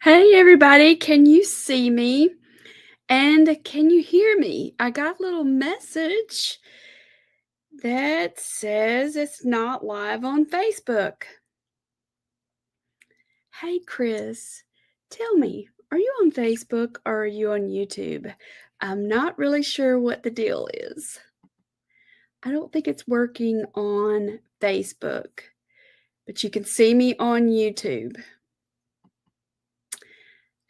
Hey everybody, can you see me? And can you hear me? I got a little message that says it's not live on Facebook. Hey Chris, tell me, are you on Facebook or are you on YouTube? I'm not really sure what the deal is. I don't think it's working on Facebook, but you can see me on YouTube.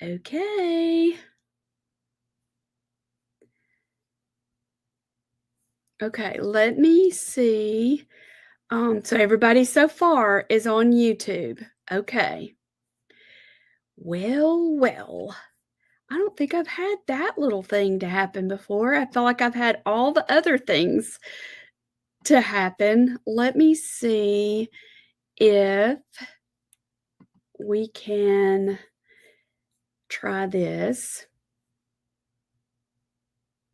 Okay. Okay, let me see. So everybody so far is on YouTube. Okay. Well. I don't think I've had that little thing to happen before. I feel like I've had all the other things to happen. Let me see if we can try this.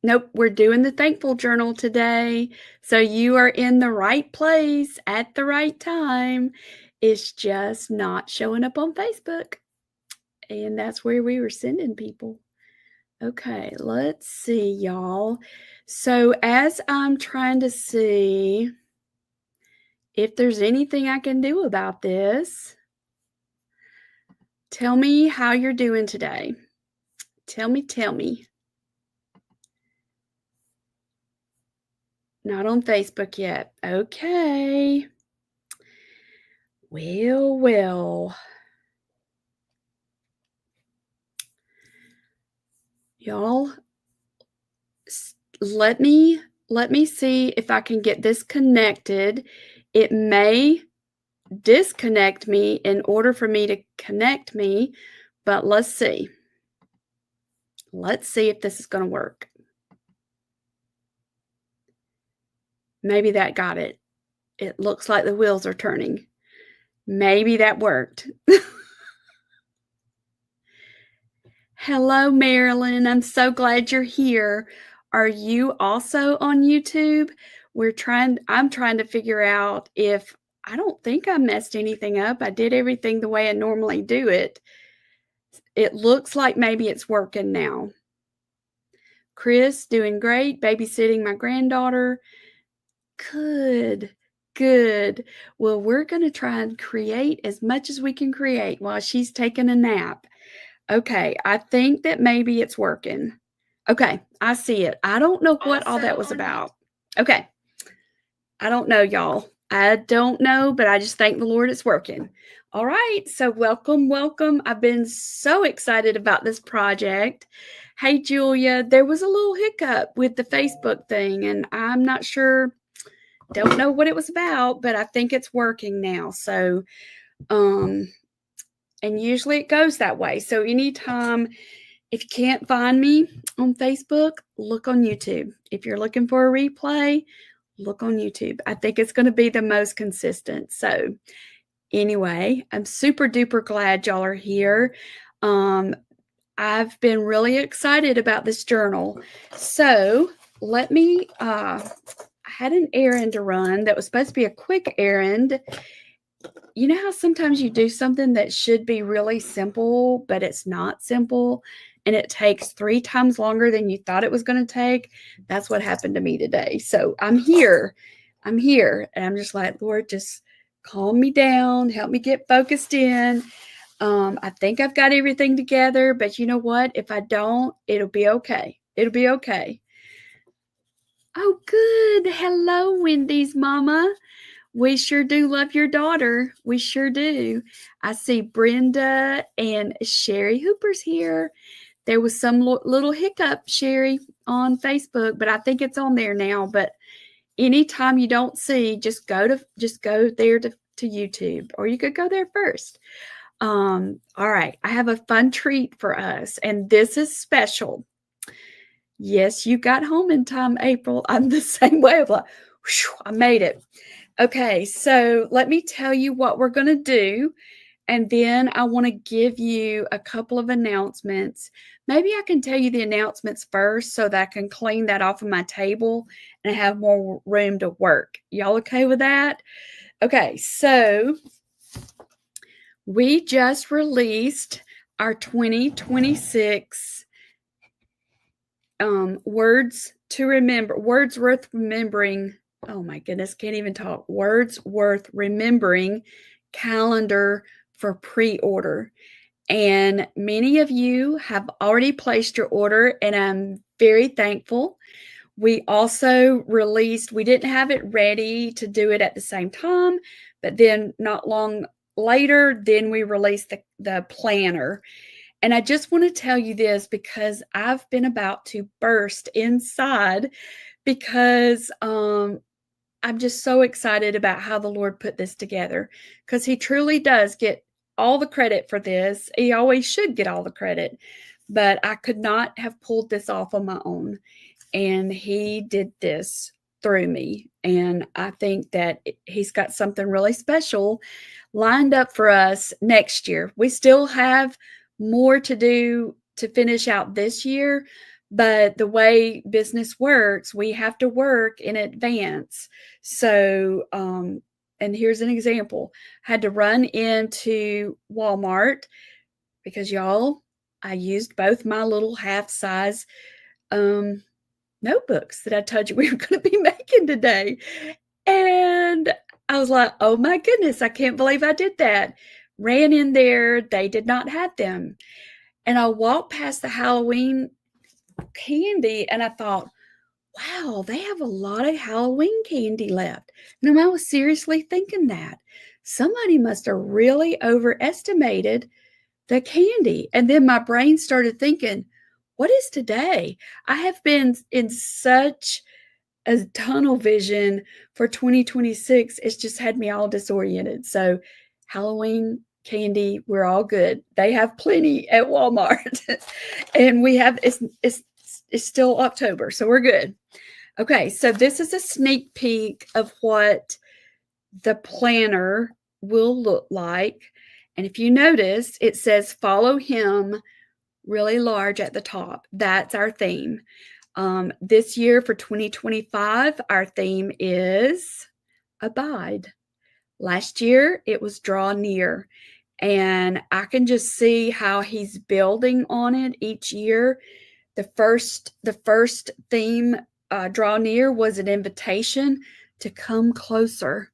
Nope, we're doing the thankful journal today. So you are in the right place at the right time. It's just not showing up on Facebook. And that's where we were sending people. Okay, let's see, y'all. So as I'm trying to see if there's anything I can do about this, tell me how you're doing today. Tell me. Not on Facebook yet. Okay. Well. Y'all, let me see if I can get this connected. It may disconnect me in order for me to connect me, but let's see. Let's see if this is going to work. Maybe that got it. It looks like the wheels are turning. Maybe that worked. Hello, Marilyn. I'm so glad you're here. Are you also on YouTube? I'm trying to figure out if I don't think I messed anything up. I did everything the way I normally do it. It looks like maybe it's working now. Chris, doing great. Babysitting my granddaughter. Good. Well, we're going to try and create as much as we can create while she's taking a nap. Okay, I think that maybe it's working. Okay, I see it. I don't know what all that was about. Okay. I don't know, y'all. I don't know, but I just thank the Lord it's working. All right, so welcome. I've been so excited about this project. Hey, Julia, there was a little hiccup with the Facebook thing, and I'm not sure, don't know what it was about, but I think it's working now. So, and usually it goes that way. So anytime, if you can't find me on Facebook, look on YouTube. If you're looking for a replay, look on YouTube. I think it's going to be the most consistent. So anyway, I'm super duper glad y'all are here. I've been really excited about this journal. So let me, I had an errand to run that was supposed to be a quick errand. You know how sometimes you do something that should be really simple, but it's not simple, and it takes 3 times longer than you thought it was going to take? That's what happened to me today. So I'm here, and I'm just like, Lord, just calm me down, help me get focused in. I think I've got everything together, but you know what? If I don't, it'll be okay. It'll be okay. Oh, good. Hello, Wendy's mama. We sure do love your daughter. We sure do. I see Brenda and Sherry Hooper's here. There was some little hiccup, Sherry, on Facebook, but I think it's on there now. But anytime you don't see, just go there to YouTube, or you could go there first. All right, I have a fun treat for us, and this is special. Yes, you got home in time, April. I'm the same way. I'm like, whew, I made it. Okay, so let me tell you what we're going to do, and then I want to give you a couple of announcements. Maybe I can tell you the announcements first so that I can clean that off of my table and have more room to work. Y'all okay with that? Okay, so we just released our 2026 words to remember, words worth remembering. Oh my goodness, can't even talk. Words worth remembering calendar for pre-order. And many of you have already placed your order, and I'm very thankful. We also released, we didn't have it ready to do it at the same time, but then not long later, then we released the planner. And I just want to tell you this because I've been about to burst inside because I'm just so excited about how the Lord put this together, because He truly does get all the credit for this. He always should get all the credit, but I could not have pulled this off on my own. And He did this through me. And I think that He's got something really special lined up for us next year. We still have more to do to finish out this year, but the way business works, we have to work in advance. So, and here's an example. I had to run into Walmart because y'all, I used both my little half size notebooks that I told you we were going to be making today. And I was like, oh my goodness, I can't believe I did that. Ran in there, they did not have them. And I walked past the Halloween candy and I thought, wow, they have a lot of Halloween candy left. And I was seriously thinking that. Somebody must have really overestimated the candy. And then my brain started thinking, what is today? I have been in such a tunnel vision for 2026. It's just had me all disoriented. So Halloween candy, we're all good. They have plenty at Walmart. And we have it's still October, so we're good. Okay, so this is a sneak peek of what the planner will look like. And if you notice, it says follow him really large at the top. That's our theme. This year for 2025, our theme is abide. Last year, it was draw near. And I can just see how he's building on it each year. The first theme, draw near, was an invitation to come closer.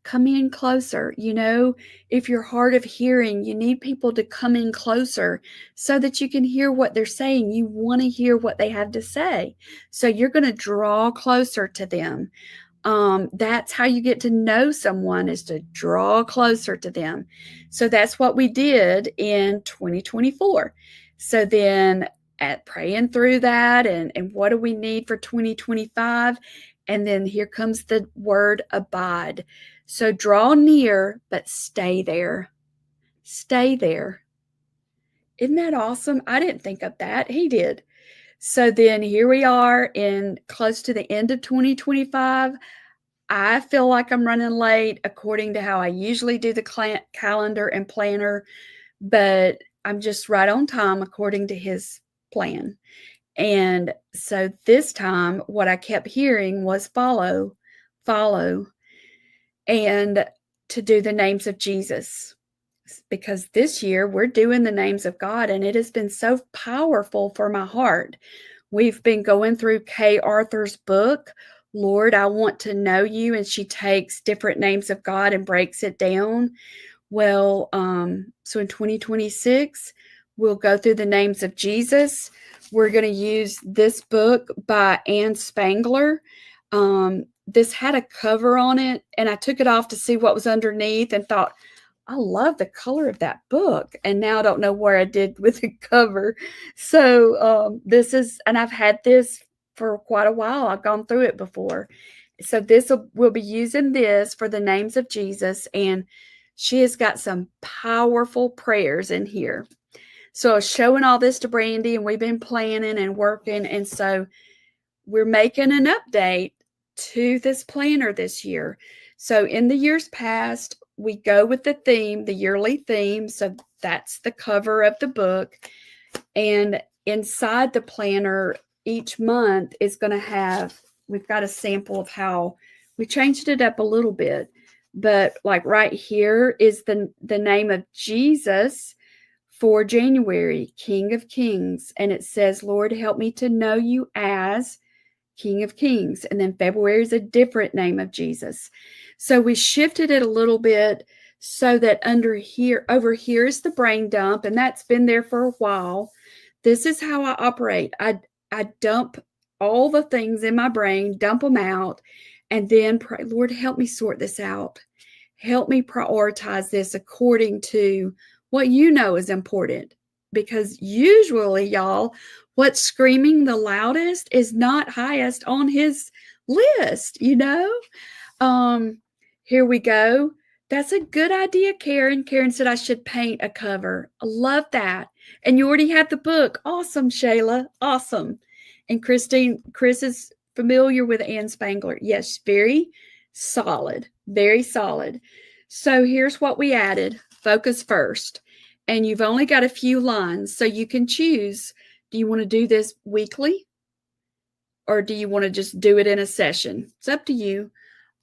Come in closer. You know, if you're hard of hearing, you need people to come in closer so that you can hear what they're saying. You want to hear what they have to say. So you're going to draw closer to them. That's how you get to know someone, is to draw closer to them. So that's what we did in 2024. So then at praying through that and what do we need for 2025? And then here comes the word abide. So draw near, but stay there. Stay there. Isn't that awesome? I didn't think of that. He did. So then here we are in close to the end of 2025. I feel like I'm running late according to how I usually do the calendar and planner, but I'm just right on time according to his plan. And so this time, what I kept hearing was follow, follow, and to do the names of Jesus. Because this year we're doing the names of God, and it has been so powerful for my heart. We've been going through Kay Arthur's book, Lord, I Want to Know You, and she takes different names of God and breaks it down. Well, so in 2026, we'll go through the names of Jesus. We're going to use this book by Ann Spangler. This had a cover on it, and I took it off to see what was underneath and thought, I love the color of that book. And now I don't know where I did with the cover. So this is, and I've had this for quite a while. I've gone through it before. So we'll be using this for the names of Jesus. And she has got some powerful prayers in here. So I was showing all this to Brandy, and we've been planning and working. And so we're making an update to this planner this year. So in the years past, we go with the theme, the yearly theme. So that's the cover of the book. And inside the planner, each month is going to have, we've got a sample of how we changed it up a little bit. But like right here is the name of Jesus For January, King of Kings. And it says, Lord, help me to know you as King of Kings. And then February is a different name of Jesus. So we shifted it a little bit so that over here is the brain dump, and that's been there for a while. This is how I operate. I dump all the things in my brain, dump them out, and then pray, Lord, help me sort this out. Help me prioritize this according to what you know is important. Because usually, y'all, what's screaming the loudest is not highest on his list, Here we go. That's a good idea, Karen. Karen said I should paint a cover. I love that. And you already have the book. Awesome, Shayla. Awesome. And Chris is familiar with Ann Spangler. Yes, very solid. Very solid. So here's what we added. Focus first. And you've only got a few lines, so you can choose. Do you want to do this weekly? Or do you want to just do it in a session? It's up to you.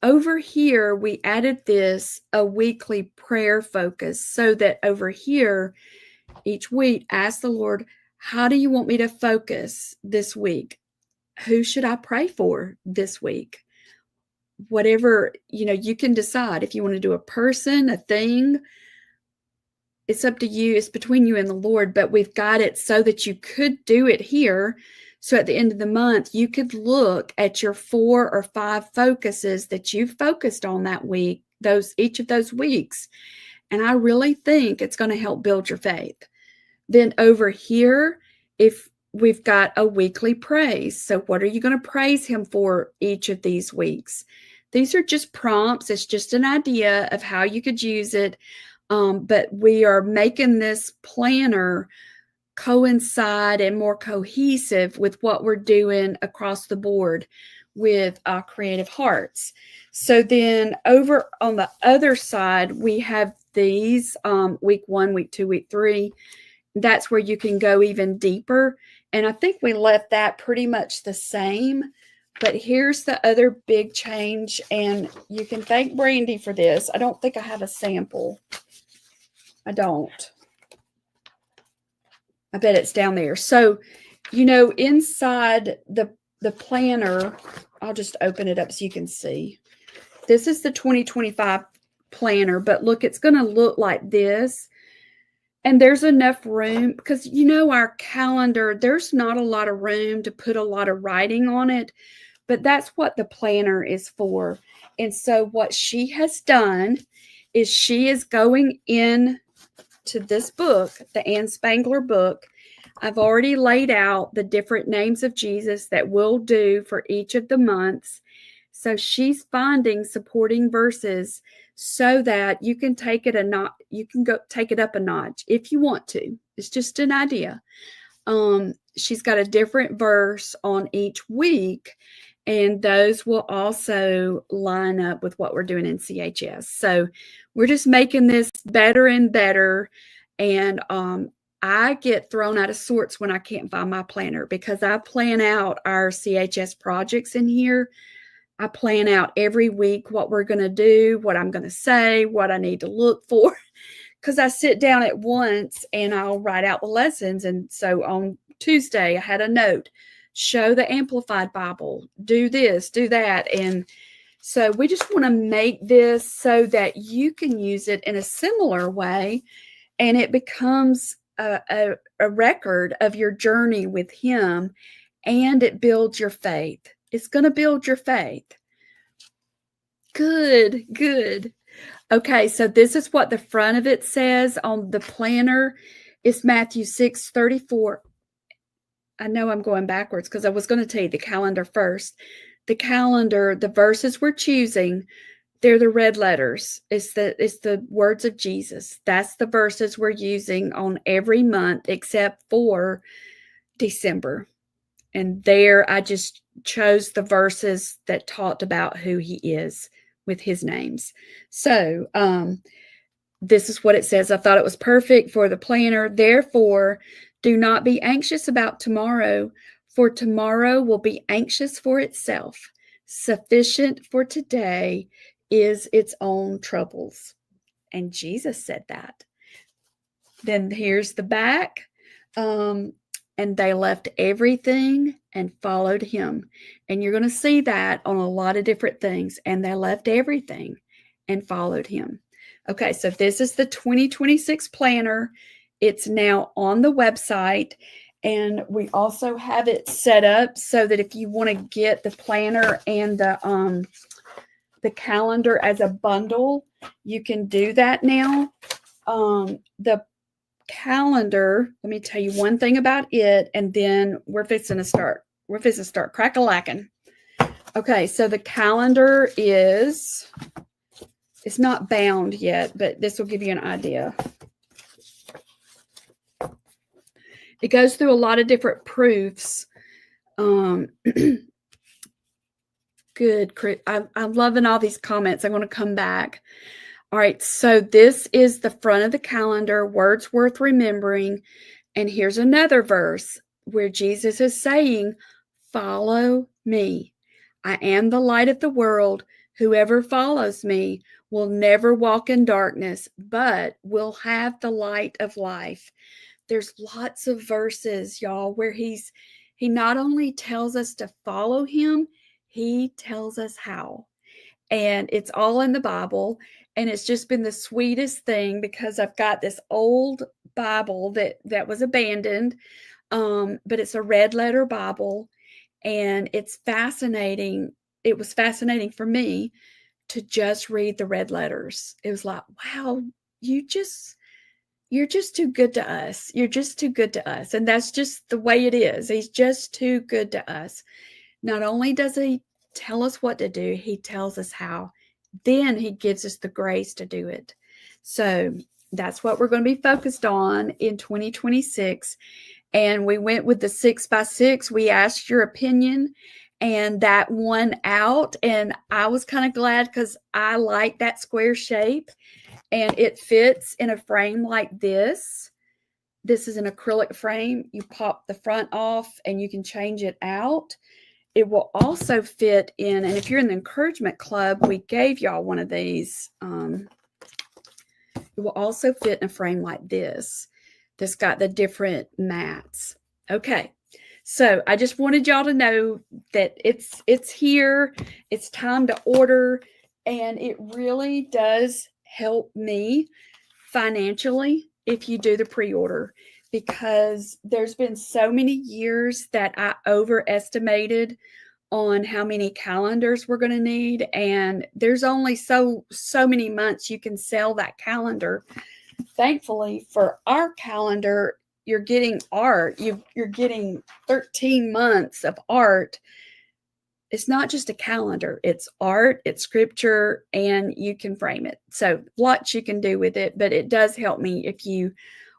Over here, we added a weekly prayer focus so that over here, each week, ask the Lord, how do you want me to focus this week? Who should I pray for this week? Whatever, you can decide if you want to do a person, a thing. It's up to you. It's between you and the Lord, but we've got it so that you could do it here. So at the end of the month, you could look at your 4 or 5 focuses that you've focused on that week, each of those weeks. And I really think it's going to help build your faith. Then over here, if we've got a weekly praise. So what are you going to praise him for each of these weeks? These are just prompts. It's just an idea of how you could use it. But we are making this planner coincide and more cohesive with what we're doing across the board with Creative Hearts. So then over on the other side, we have these week 1, week 2, week 3. That's where you can go even deeper. And I think we left that pretty much the same. But here's the other big change. And you can thank Brandy for this. I don't think I have a sample. I don't. I bet it's down there. So, inside the planner, I'll just open it up so you can see. This is the 2025 planner, but look, it's going to look like this. And there's enough room because, our calendar, there's not a lot of room to put a lot of writing on it, but that's what the planner is for. And so what she has done is she is going in to this book, the Ann Spangler book. I've already laid out the different names of Jesus that we'll do for each of the months. So she's finding supporting verses so that you can take it take it up a notch if you want to. It's just an idea. She's got a different verse on each week, and those will also line up with what we're doing in CHS. So we're just making this better and better. And I get thrown out of sorts when I can't find my planner because I plan out our CHS projects in here. I plan out every week what we're going to do, what I'm going to say, what I need to look for, because I sit down at once and I'll write out the lessons. And so on Tuesday, I had a note, show the Amplified Bible, do this, do that. And so we just want to make this so that you can use it in a similar way, and it becomes a record of your journey with him, and it builds your faith. It's going to build your faith. Good, good. Okay, so this is what the front of it says on the planner. It's Matthew 6:34. I know I'm going backwards because I was going to tell you the calendar first. The calendar, the verses we're choosing, they're the red letters. It's the words of Jesus. That's the verses we're using on every month except for December. And there I just chose the verses that talked about who he is with his names. So this is what it says. I thought it was perfect for the planner. Therefore, do not be anxious about tomorrow, for tomorrow will be anxious for itself. Sufficient for today is its own troubles. And Jesus said that. Then here's the back. And they left everything and followed him. And you're going to see that on a lot of different things. And they left everything and followed him. Okay, so this is the 2026 planner. It's now on the website. And we also have it set up so that if you want to get the planner and the calendar as a bundle, you can do that now. The calendar, let me tell you one thing about it, and then we're fixing to start crack-a-lacking. Okay, so the calendar it's not bound yet, but this will give you an idea. It goes through a lot of different proofs. Good. I'm loving all these comments. I'm going to come back. All right, so this is the front of the calendar, words worth remembering. And here's another verse where Jesus is saying, follow me. I am the light of the world. Whoever follows me will never walk in darkness, but will have the light of life. There's lots of verses, y'all, where he not only tells us to follow him, he tells us how. And it's all in the Bible. And it's just been the sweetest thing because I've got this old Bible that was abandoned, but it's a red letter Bible. And it's fascinating. It was fascinating for me to just read the red letters. It was like, wow, you're just too good to us. You're just too good to us. And that's just the way it is. He's just too good to us. Not only does he tell us what to do, he tells us how. Then he gives us the grace to do it. So that's what we're going to be focused on in 2026. And we went with the 6x6. We asked your opinion, and that won out. And I was kind of glad because I like that square shape, and it fits in a frame like this. This is an acrylic frame. You pop the front off and you can change it out. It will also fit in, and if you're in the encouragement club, we gave y'all one of these. It will also fit in a frame like this. That's got the different mats. Okay, so I just wanted y'all to know that it's here. It's time to order, and it really does help me financially if you do the pre-order, because there's been so many years that I overestimated on how many calendars we're going to need, and there's only so many months you can sell that calendar. Thankfully for our calendar, you're getting art. You're getting 13 months of art. It's not just a calendar, it's art, it's scripture, and you can frame it. So lots you can do with it, but it does help me if you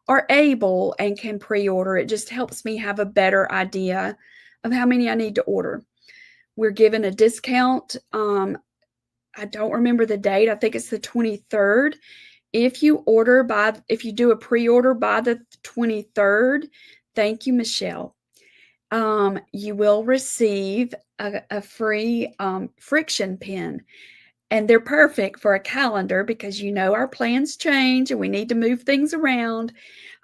are able and can pre-order. It just helps me have a better idea of how many I need to order. We're given a discount. I don't remember the date. I think it's the 23rd. If you do a pre-order by the 23rd, thank you, Michelle. You will receive a free friction pen. And they're perfect for a calendar because our plans change and we need to move things around.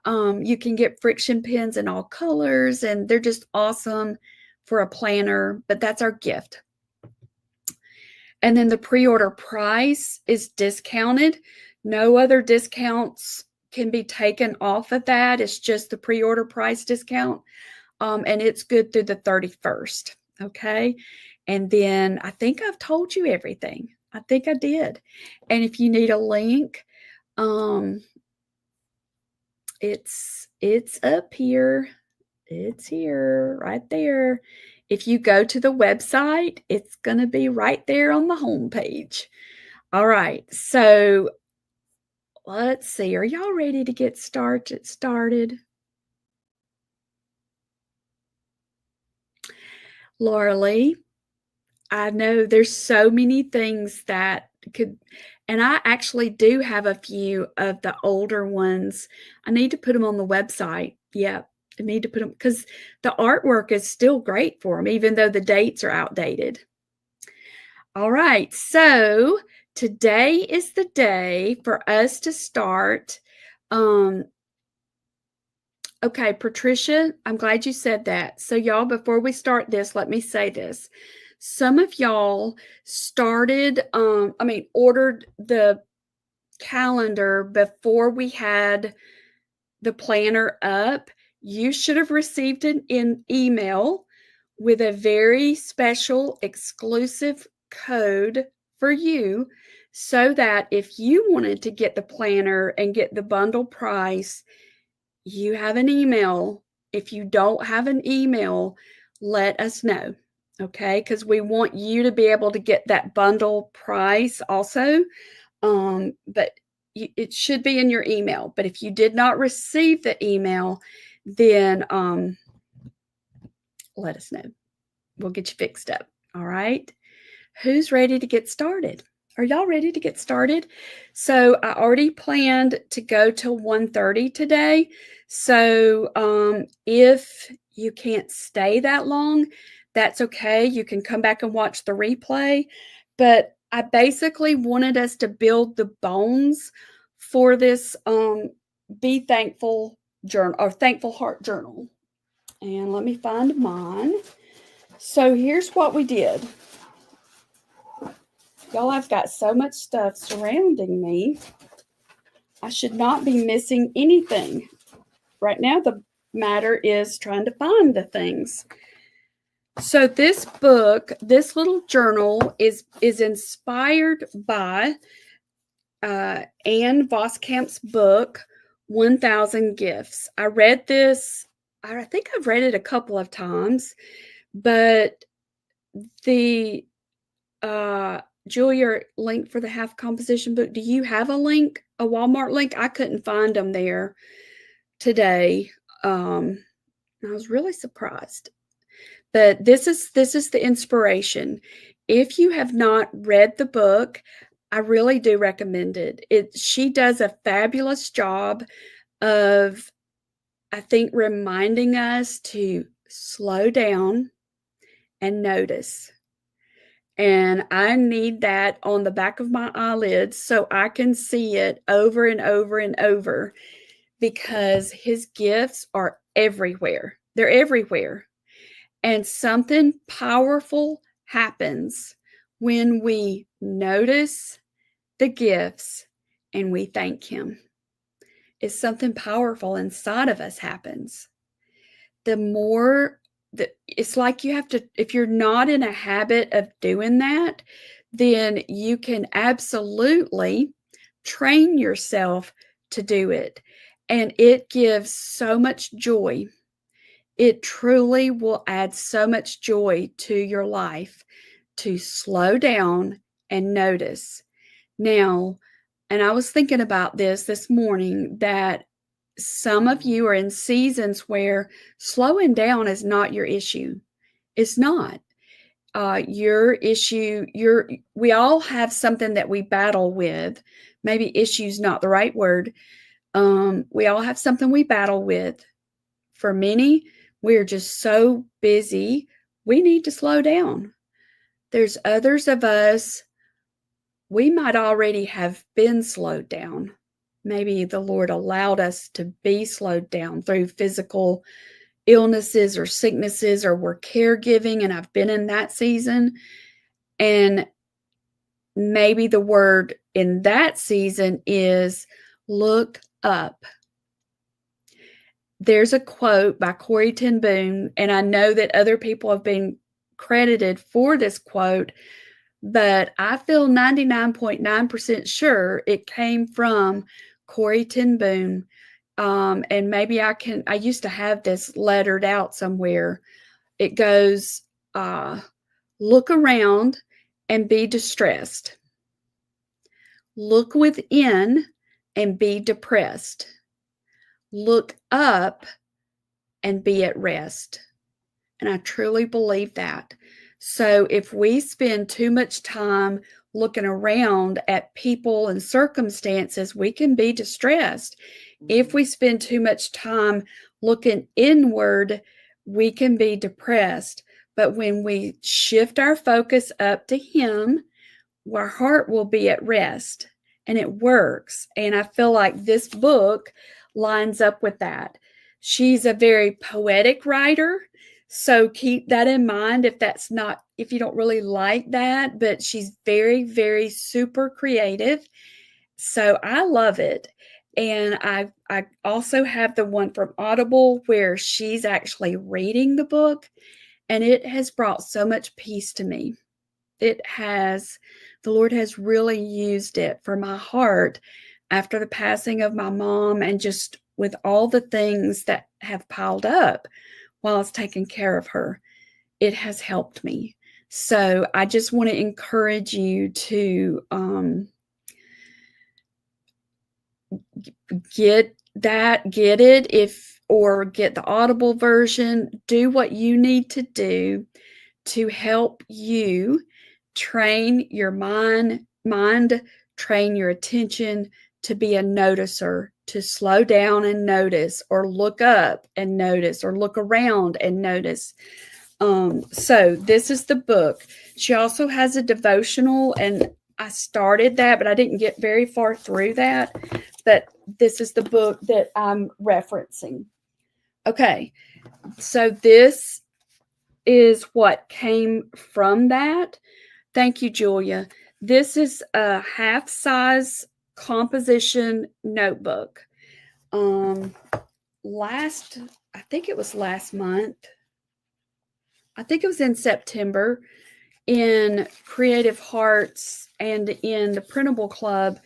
You can get friction pens in all colors, and they're just awesome for a planner, but that's our gift. And then the pre-order price is discounted. No other discounts can be taken off of that. It's just the pre-order price discount. And it's good through the 31st. Okay. And then I think I've told you everything. I think I did. And if you need a link, it's up here. It's here, right there. If you go to the website, it's going to be right there on the home page. All right. So let's see. Are y'all ready to get started? Laura Lee, I know there's so many things that could, and I actually do have a few of the older ones. I need to put them on the website. Yeah, I need to put them because the artwork is still great for them, even though the dates are outdated. All right, so today is the day for us to start Okay, Patricia, I'm glad you said that. So y'all, before we start this, let me say this. Some of y'all ordered the calendar before we had the planner up. You should have received an email with a very special exclusive code for you, so that if you wanted to get the planner and get the bundle price, you have an email. If you don't have an email, let us know, okay? Because we want you to be able to get that bundle price also. But it should be in your email. But if you did not receive the email, then let us know. We'll get you fixed up. All right. Who's ready to get started? Are y'all ready to get started? So I already planned to go till 1:30 today. So if you can't stay that long, that's okay. You can come back and watch the replay. But I basically wanted us to build the bones for this Be Thankful journal, or Thankful Heart journal. And let me find mine. So here's what we did. Y'all, I've got so much stuff surrounding me. I should not be missing anything. Right now, the matter is trying to find the things. So this book, this little journal is inspired by Ann Voskamp's book, 1000 Gifts. I read this, I think I've read it a couple of times, but the Julia, link for the half composition book. Do you have a link, a Walmart link? I couldn't find them there today. I was really surprised. But this is the inspiration. If you have not read the book, I really do recommend it. She does a fabulous job of, I think, reminding us to slow down and notice. And I need that on the back of my eyelids so I can see it over and over and over, because his gifts are everywhere. They're everywhere. And something powerful happens when we notice the gifts and we thank him. It's something powerful inside of us happens. The more it's like you have to, if you're not in a habit of doing that, then you can absolutely train yourself to do it. And it gives so much joy. It truly will add so much joy to your life to slow down and notice. Now, and I was thinking about this morning, that some of you are in seasons where slowing down is not your issue. It's not. Your issue, we all have something that we battle with. Maybe issue's not the right word. We all have something we battle with. For many, we're just so busy, we need to slow down. There's others of us, we might already have been slowed down. Maybe the Lord allowed us to be slowed down through physical illnesses or sicknesses, or we're caregiving, and I've been in that season. And maybe the word in that season is look up. There's a quote by Corrie ten Boom, and I know that other people have been credited for this quote, but I feel 99.9% sure it came from Corrie ten Boom. And maybe I used to have this lettered out somewhere. It goes, look around and be distressed. Look within and be depressed. Look up and be at rest. And I truly believe that. So if we spend too much time looking around at people and circumstances, we can be distressed. If we spend too much time looking inward, we can be depressed. But when we shift our focus up to him, our heart will be at rest, and it works. And I feel like this book lines up with that. She's a very poetic writer, so keep that in mind if you don't really like that, but she's very, very super creative. So I love it. And I also have the one from Audible where she's actually reading the book, and it has brought so much peace to me. The Lord has really used it for my heart after the passing of my mom, and just with all the things that have piled up while I was taking care of her. It has helped me. So I just want to encourage you to get it, or get the Audible version. Do what you need to do to help you train your mind, train your attention to be a noticer, to slow down and notice, or look up and notice, or look around and notice. So this is the book. She also has a devotional, and I started that, but I didn't get very far through that. But this is the book that I'm referencing. Okay, so this is what came from that. Thank you, Julia. This is a half-size composition notebook. I think it was last month. I think it was in September, in Creative Hearts and in the Printable Club,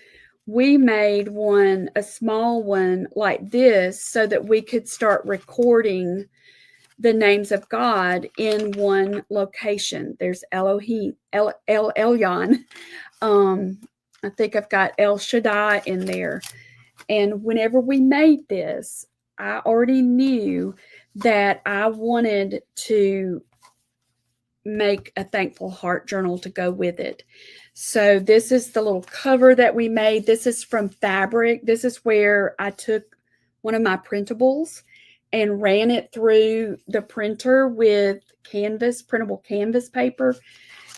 we made a small one like this, so that we could start recording the names of God in one location. There's Elohim, Elyon. I think I've got El Shaddai in there. And whenever we made this, I already knew that I wanted to make a thankful heart journal to go with it. So this is the little cover that we made. This is from fabric. This is where I took one of my printables and ran it through the printer with printable canvas paper.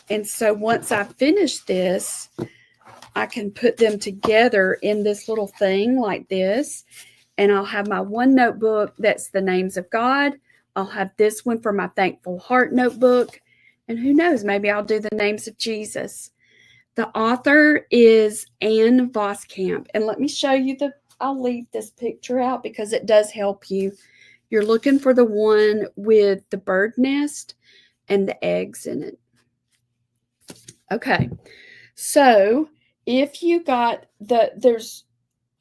And so once I finish this, I can put them together in this little thing like this. And I'll have my one notebook that's the names of God. I'll have this one for my thankful heart notebook. And who knows, maybe I'll do the names of Jesus. The author is Ann Voskamp. And let me show you I'll leave this picture out because it does help you. You're looking for the one with the bird nest and the eggs in it. Okay, so if you got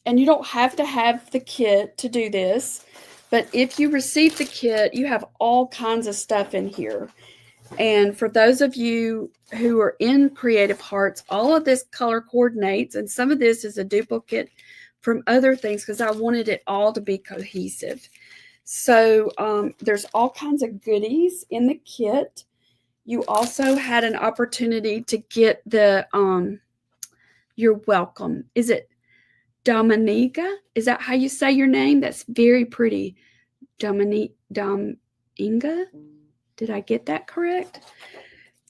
and you don't have to have the kit to do this, but if you receive the kit, you have all kinds of stuff in here. And for those of you who are in Creative Hearts, all of this color coordinates, and some of this is a duplicate from other things because I wanted it all to be cohesive. So there's all kinds of goodies in the kit. You also had an opportunity to get the you're welcome. Is it Dominica? Is that how you say your name? That's very pretty. Dominga? Did I get that correct?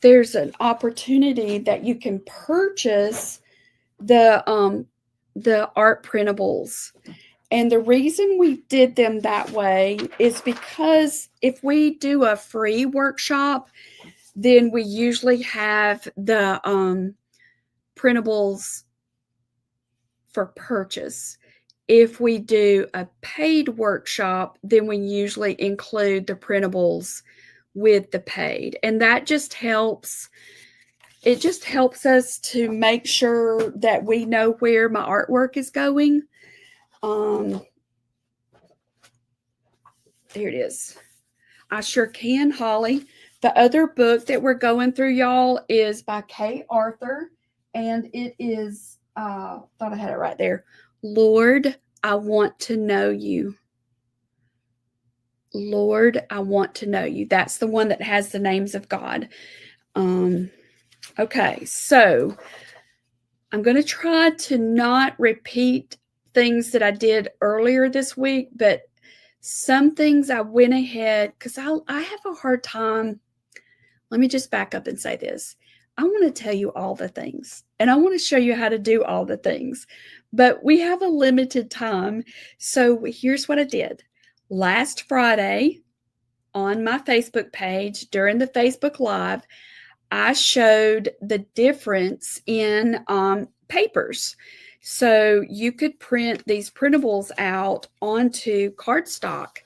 There's an opportunity that you can purchase the art printables. And the reason we did them that way is because if we do a free workshop, then we usually have the printables for purchase. If we do a paid workshop, then we usually include the printables with the paid. And that just helps. It just helps us to make sure that we know where my artwork is going. Here it is. I sure can, Holly. The other book that we're going through, y'all, is by Kay Arthur. And it is, thought I had it right there. Lord, I want to know you. Lord, I want to know you. That's the one that has the names of God. Okay, so I'm going to try to not repeat things that I did earlier this week, but some things I went ahead because I have a hard time. Let me just back up and say this. I want to tell you all the things, and I want to show you how to do all the things, but we have a limited time. So here's what I did. Last Friday on my Facebook page during the Facebook Live, I showed the difference in papers. So you could print these printables out onto cardstock,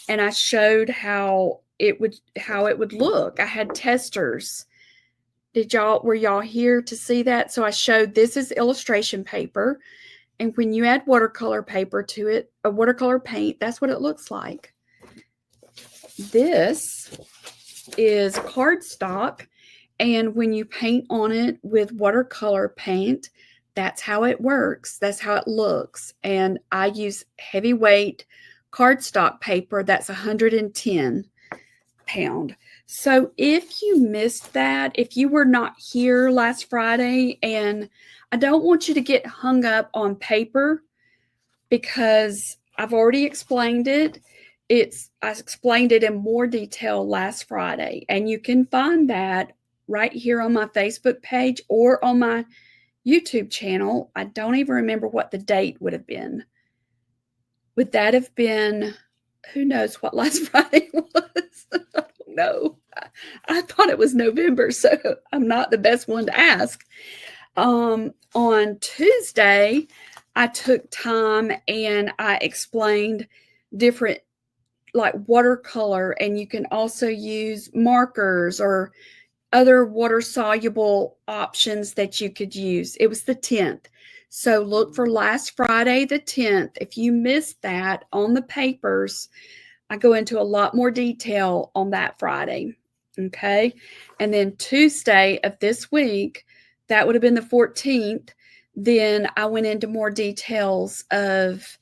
and I showed how it would look. I had testers. Were y'all here to see that? So I showed this is illustration paper, and when you add watercolor paper to it, a watercolor paint, that's what it looks like. This is cardstock, and when you paint on it with watercolor paint, that's how it works. That's how it looks. And I use heavyweight cardstock paper. That's 110 pound. So if you missed that, if you were not here last Friday, and I don't want you to get hung up on paper because I've already explained it. I explained it in more detail last Friday, and you can find that right here on my Facebook page or on my YouTube channel. I don't even remember what the date would have been. Would that have been, who knows what last Friday was? I don't know. I thought it was November, so I'm not the best one to ask. On Tuesday, I took time and I explained different, like watercolor, and you can also use markers or other water-soluble options that you could use. It was the 10th. So look for last Friday, the 10th. If you missed that on the papers, I go into a lot more detail on that Friday. Okay. And then Tuesday of this week, that would have been the 14th. Then I went into more details of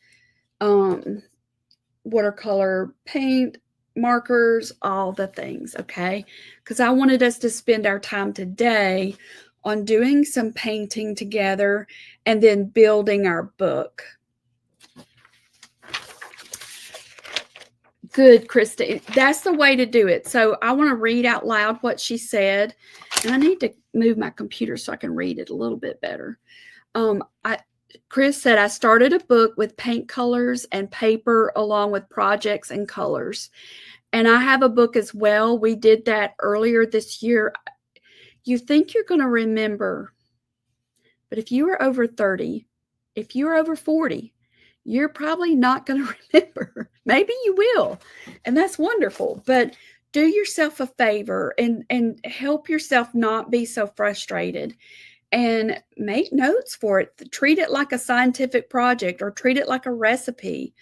watercolor paint, markers, all the things, okay? Because I wanted us to spend our time today on doing some painting together and then building our book. Good, Krista. That's the way to do it. So I want to read out loud what she said, and I need to move my computer so I can read it a little bit better. Chris said, I started a book with paint colors and paper along with projects and colors. And I have a book as well. We did that earlier this year. You think you're going to remember, but if you are over 30, if you're over 40, you're probably not going to remember. Maybe you will, and that's wonderful. But do yourself a favor and help yourself not be so frustrated. And make notes for it. Treat it like a scientific project or treat it like a recipe.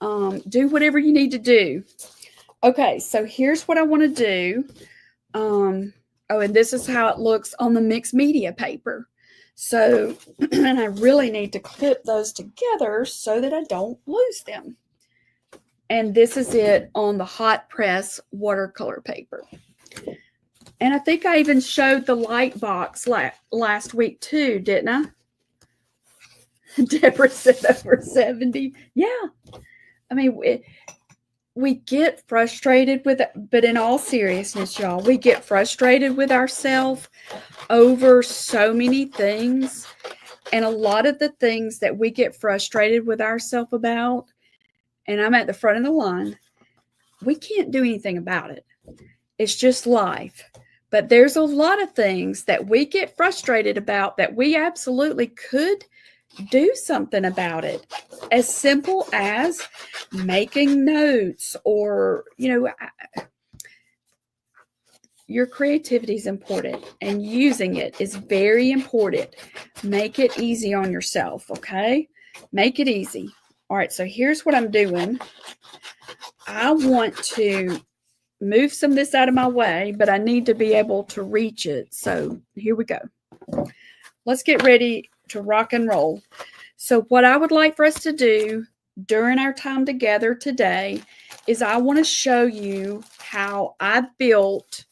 Do whatever you need to do. Okay, so here's what I want to do. And this is how it looks on the mixed media paper. So, and I really need to clip those together so that I don't lose them. And this is it on the hot press watercolor paper. And I think I even showed the light box last week too, didn't I? Deborah said over 70. Yeah. I mean, we get frustrated with it, but in all seriousness, y'all, we get frustrated with ourselves over so many things. And a lot of the things that we get frustrated with ourselves about, and I'm at the front of the line, we can't do anything about it. It's just life. But there's a lot of things that we get frustrated about that we absolutely could do something about it. As simple as making notes or, your creativity is important and using it is very important. Make it easy on yourself, okay? Make it easy. All right, so here's what I'm doing. I want to move some of this out of my way, but I need to be able to reach it. So here we go. Let's get ready to rock and roll. So what I would like for us to do during our time together today is I want to show you how I built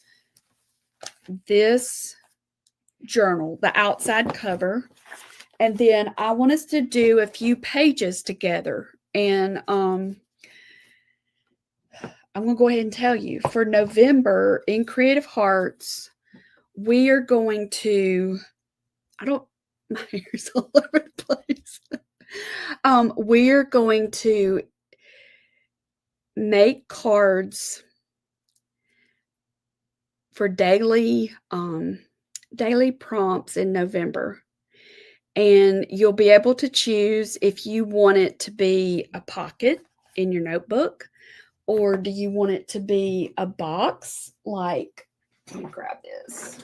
this journal, the outside cover. And then I want us to do a few pages together. And I'm going to go ahead and tell you, for November in Creative Hearts, we are going to, my hair's all over the place. We are going to make cards for daily prompts in November. And you'll be able to choose if you want it to be a pocket in your notebook, or do you want it to be a box, like, let me grab this,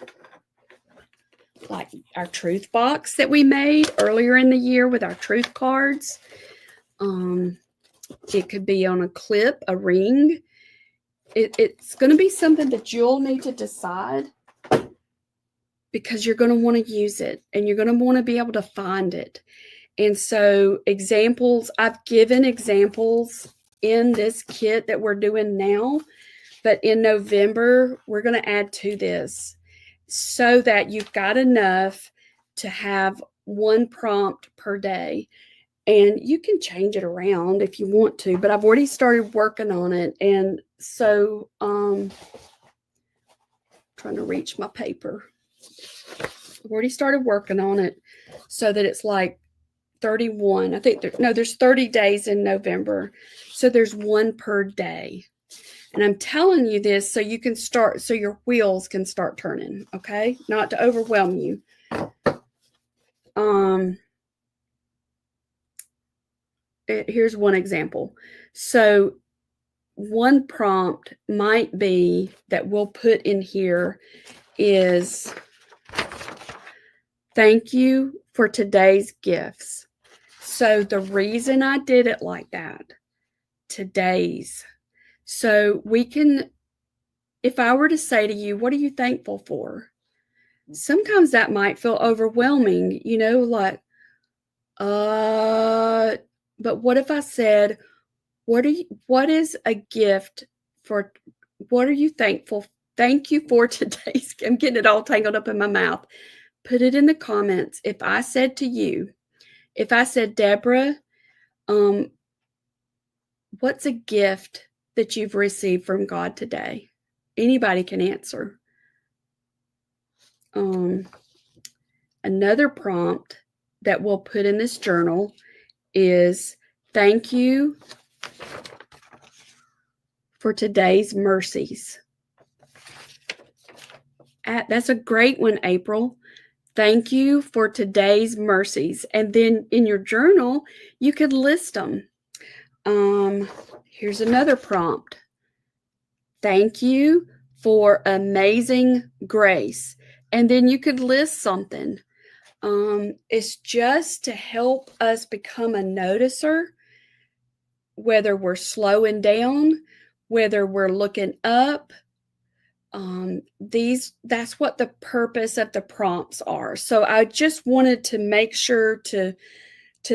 like our truth box that we made earlier in the year with our truth cards. It could be on a clip, a ring. It's going to be something that you'll need to decide, because you're going to want to use it and you're going to want to be able to find it. And so examples, I've given examples in this kit that we're doing now, but in November, we're going to add to this so that you've got enough to have one prompt per day. And you can change it around if you want to, but I've already started working on it. And so, trying to reach my paper. I've already started working on it so that it's like 31. I think there's 30 days in November. So there's one per day. And I'm telling you this so you can start, so your wheels can start turning, okay? Not to overwhelm you. Here's one example. So one prompt might be that we'll put in here is, thank you for today's gifts. So the reason I did it like that, today's. So we can, if I were to say to you, what are you thankful for? Sometimes that might feel overwhelming, like, but what if I said, what is a gift for, what are you thankful? Thank you for today's, I'm getting it all tangled up in my mouth. Put it in the comments. If I said, Deborah, what's a gift that you've received from God today? Anybody can answer. Another prompt that we'll put in this journal is, thank you for today's mercies. That's a great one, April. Thank you for today's mercies. And then in your journal, you could list them. Here's another prompt. Thank you for amazing grace. And then you could list something. It's just to help us become a noticer, whether we're slowing down, whether we're looking up. That's what the purpose of the prompts are. So I just wanted to make sure to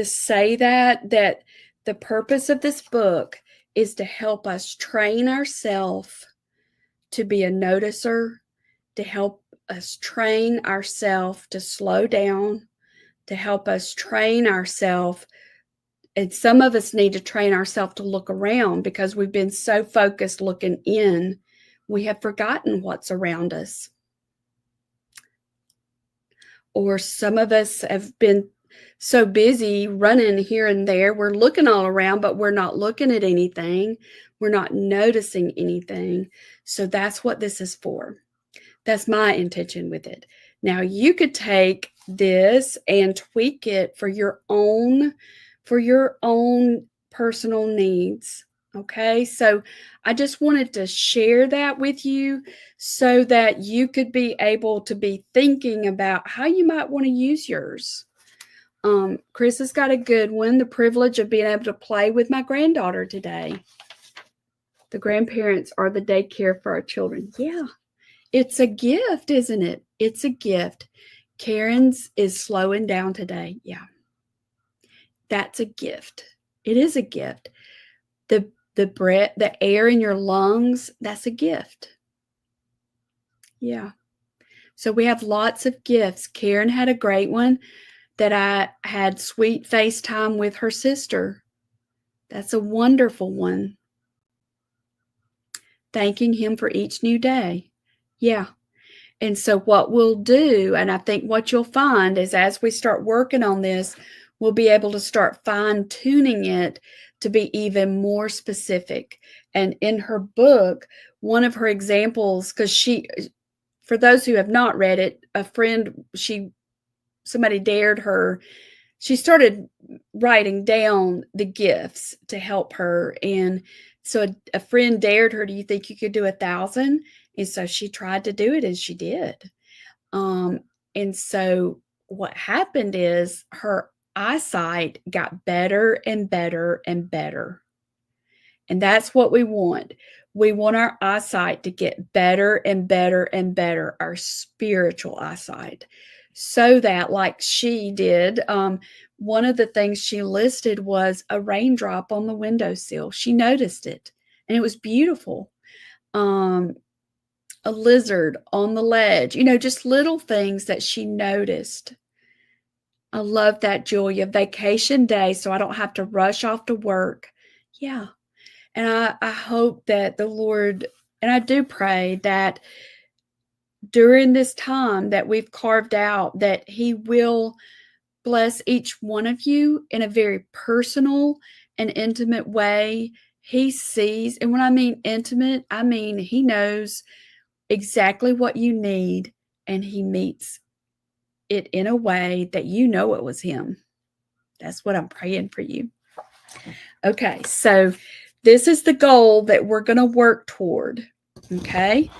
say that the purpose of this book is to help us train ourselves to be a noticer, to help us train ourselves to slow down, to help us train ourselves. And some of us need to train ourselves to look around, because we've been so focused looking in, we have forgotten what's around us. Or some of us have been so busy running here and there, we're looking all around, but we're not looking at anything. We're not noticing anything. So that's what this is for. That's my intention with it. Now you could take this and tweak it for your own personal needs. Okay, so I just wanted to share that with you so that you could be able to be thinking about how you might want to use yours. Chris has got a good one, the privilege of being able to play with my granddaughter today. The grandparents are the daycare for our children. Yeah, it's a gift, isn't it? It's a gift. Karen's is slowing down today. Yeah, that's a gift. It is a gift. The breath, the air in your lungs, that's a gift. Yeah. So we have lots of gifts. Karen had a great one that I had sweet FaceTime with her sister. That's a wonderful one. Thanking him for each new day. Yeah. And so what we'll do, and I think what you'll find is as we start working on this, we'll be able to start fine-tuning it to be even more specific. And in her book, one of her examples, because for those who have not read it, somebody dared her. She started writing down the gifts to help her. And so a friend dared her, do you think you could do 1,000? And so she tried to do it, and she did. And so what happened is her eyesight got better and better and better. And that's what we want. We want our eyesight to get better and better and better, our spiritual eyesight, so that, like she did, one of the things she listed was a raindrop on the windowsill. She noticed it, and it was beautiful. A lizard on the ledge, just little things that she noticed. I love that, Julia. Vacation day, so I don't have to rush off to work. Yeah. And I hope that the Lord, and I do pray that during this time that we've carved out, that He will bless each one of you in a very personal and intimate way. He sees, and when I mean intimate, I mean He knows exactly what you need, and He meets it in a way that you know it was Him. That's what I'm praying for you. Okay, so this is the goal that we're going to work toward. Okay.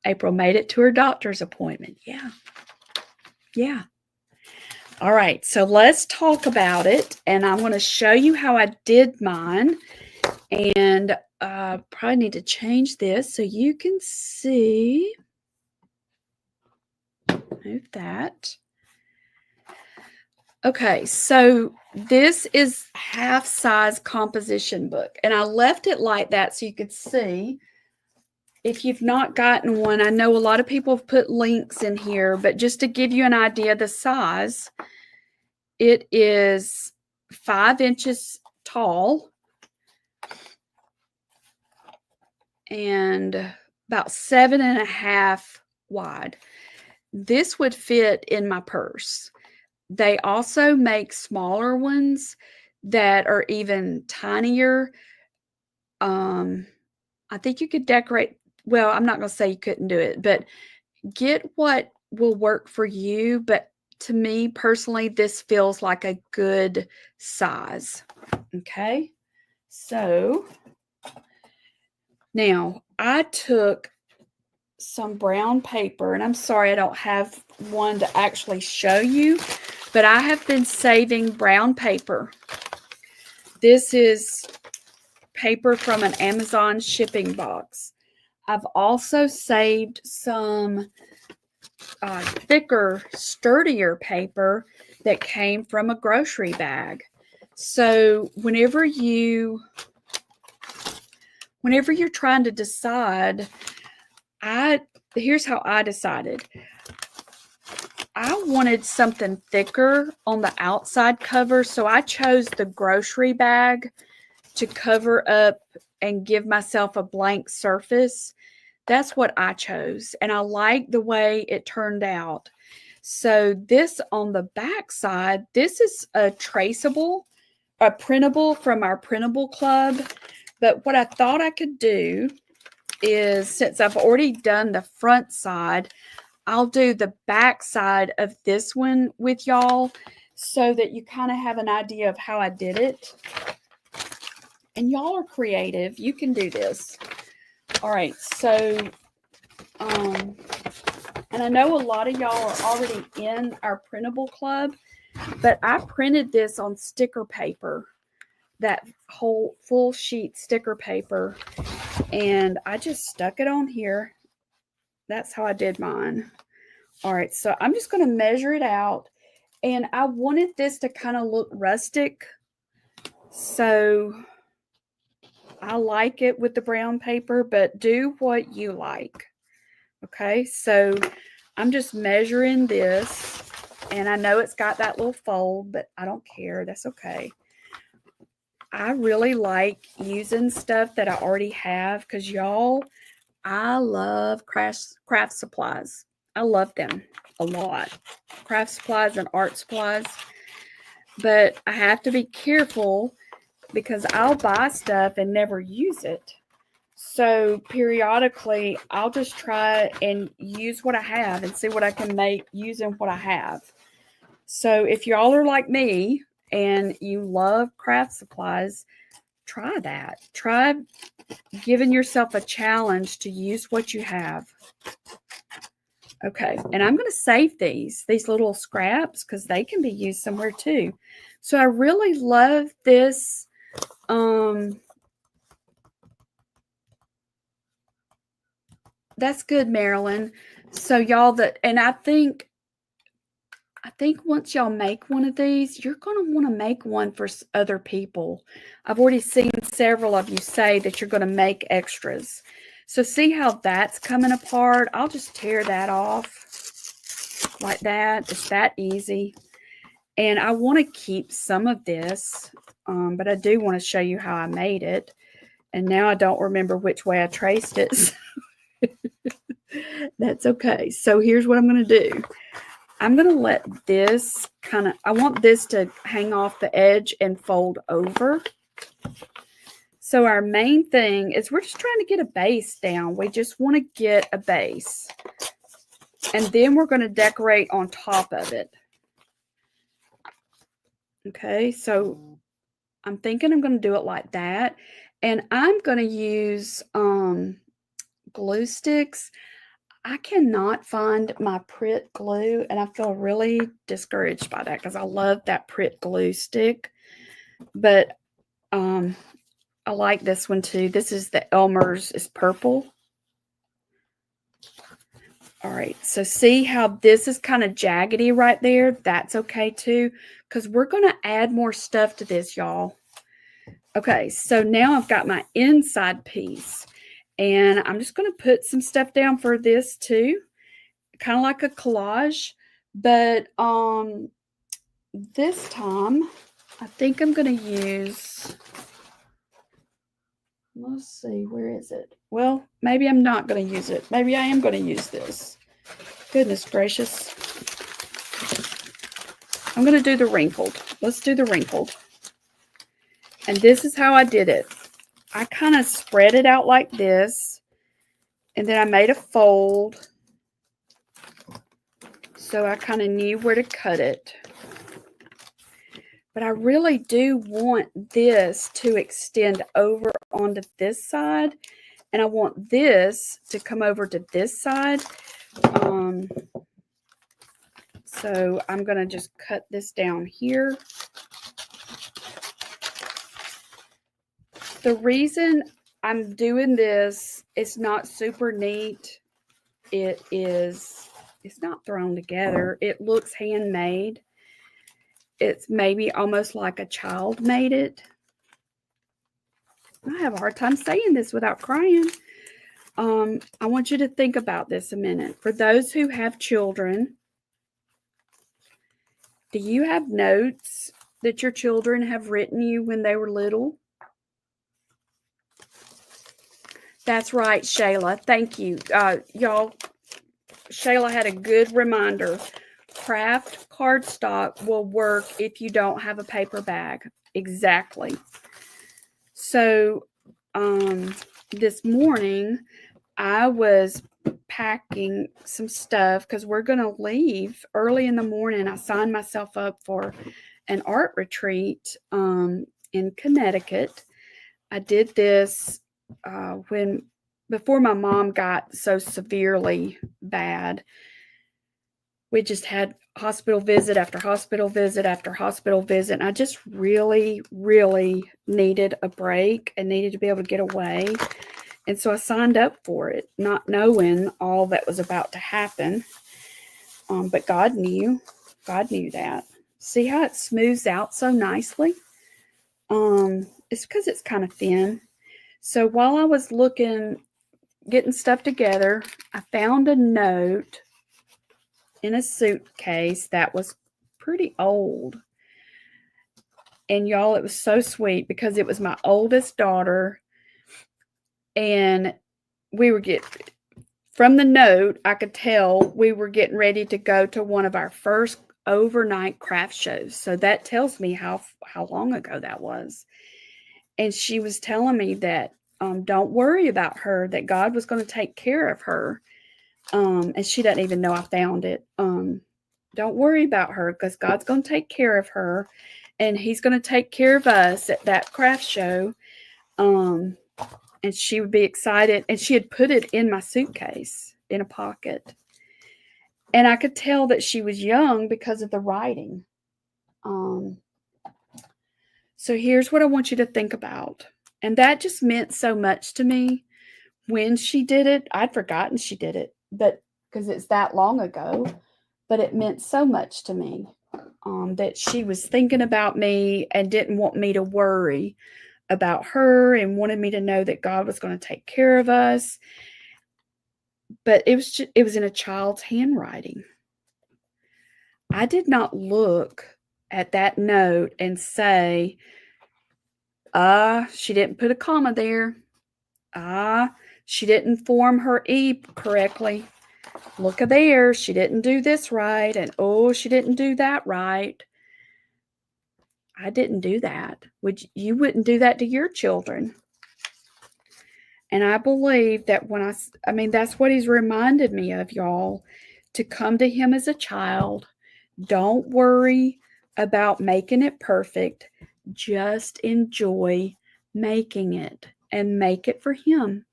April made it to her doctor's appointment. Yeah. Yeah. All right. So let's talk about it. And I'm going to show you how I did mine. And probably need to change this so you can see. Move that. Okay, so this is half-size composition book, and I left it like that so you could see. If you've not gotten one, I know a lot of people have put links in here, but just to give you an idea of the size, it is 5 inches tall and about 7.5 wide. This would fit in my purse. They also make smaller ones that are even tinier. I think you could decorate. Well, I'm not going to say you couldn't do it, but get what will work for you. But to me personally, this feels like a good size. Okay. So now I took some brown paper, and I'm sorry I don't have one to actually show you, but I have been saving brown paper. This is paper from an Amazon shipping box. I've also saved some thicker, sturdier paper that came from a grocery bag. So whenever you're trying to decide, here's how I decided. I wanted something thicker on the outside cover, so I chose the grocery bag to cover up and give myself a blank surface. That's what I chose, and I like the way it turned out. So this on the back side, this is a printable from our printable club. But what I thought I could do is, since I've already done the front side, I'll do the back side of this one with y'all so that you kind of have an idea of how I did it. And y'all are creative. You can do this. All right. So, and I know a lot of y'all are already in our printable club, but I printed this on sticker paper, that whole full sheet sticker paper, and I just stuck it on here. That's how I did mine. All right, so I'm just going to measure it out, and I wanted this to kind of look rustic, so I like it with the brown paper, but do what you like. Okay, so I'm just measuring this, and I know it's got that little fold, but I don't care. That's okay. I really like using stuff that I already have because, y'all, I love craft supplies. I love them a lot. Craft supplies and art supplies. but I have to be careful because I'll buy stuff and never use it. So periodically, I'll just try and use what I have and see what I can make using what I have. So if y'all are like me and you love craft supplies, try that. Try giving yourself a challenge to use what you have. Okay, and I'm going to save these little scraps because they can be used somewhere too. So I really love this. That's good, Marilyn. So y'all, and I think once y'all make one of these, you're going to want to make one for other people. I've already seen several of you say that you're going to make extras. So see how that's coming apart? I'll just tear that off like that. It's that easy. And I want to keep some of this, but I do want to show you how I made it. And now I don't remember which way I traced it. So that's okay. So here's what I'm going to do. I'm going to let this I want this to hang off the edge and fold over. So our main thing is we're just trying to get a base down. We just want to get a base. And then we're going to decorate on top of it. Okay, so I'm thinking I'm going to do it like that. And I'm going to use glue sticks. I cannot find my Prit glue, and I feel really discouraged by that because I love that Prit glue stick. But I like this one too. This is the Elmer's. It's purple. All right, so see how this is kind of jaggedy right there? That's okay too, because we're going to add more stuff to this, y'all. Okay, so now I've got my inside piece, and I'm just going to put some stuff down for this too, kind of like a collage. But this time, I think I'm going to use, let's see, where is it? Well, maybe I'm not going to use it. Maybe I am going to use this. Goodness gracious. I'm going to do the wrinkled. Let's do the wrinkled. And this is how I did it. I kind of spread it out like this. And then I made a fold. So I kind of knew where to cut it. But I really do want this to extend over onto this side. And I want this to come over to this side. So I'm going to just cut this down here. The reason I'm doing this, it's not super neat. It's not thrown together. It looks handmade. It's maybe almost like a child made it. I have a hard time saying this without crying. I want you to think about this a minute. For those who have children, do you have notes that your children have written you when they were little? That's right, Shayla. Thank you. Y'all, Shayla had a good reminder. Craft cardstock will work if you don't have a paper bag. Exactly. So this morning, I was packing some stuff because we're going to leave early in the morning. I signed myself up for an art retreat in Connecticut. I did this before my mom got so severely bad. We just had hospital visit after hospital visit after hospital visit. And I just really, really needed a break and needed to be able to get away. And so I signed up for it, not knowing all that was about to happen. But God knew. God knew that. See how it smooths out so nicely? It's because it's kind of thin. So while I was getting stuff together, I found a note in a suitcase that was pretty old. And y'all, it was so sweet because it was my oldest daughter. And from the note, I could tell we were getting ready to go to one of our first overnight craft shows. So that tells me how long ago that was. And she was telling me that don't worry about her, that God was going to take care of her. And she doesn't even know I found it. Don't worry about her because God's going to take care of her, and He's going to take care of us at that craft show. And she would be excited. And she had put it in my suitcase in a pocket. And I could tell that she was young because of the writing. So here's what I want you to think about. And that just meant so much to me when she did it. I'd forgotten she did it, but because it's that long ago, but it meant so much to me that she was thinking about me and didn't want me to worry about her and wanted me to know that God was going to take care of us. But it was in a child's handwriting. I did not look at that note and say, she didn't put a comma there. She didn't form her E correctly. Look at there, she didn't do this right, and she didn't do that right. I didn't do that. You wouldn't do that to your children. And I believe that that's what He's reminded me of, y'all, to come to Him as a child. Don't worry about making it perfect. Just enjoy making it and make it for Him.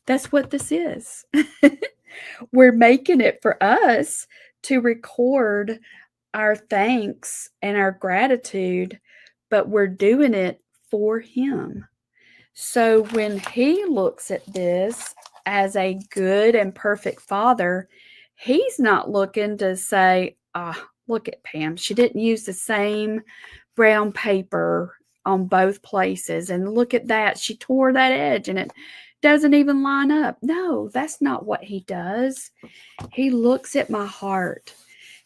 That's what this is. We're making it for us to record our thanks and our gratitude, but we're doing it for Him. So when He looks at this as a good and perfect Father, He's not looking to say, look at Pam. She didn't use the same brown paper on both places. And look at that. She tore that edge and it doesn't even line up. No, that's not what He does. He looks at my heart.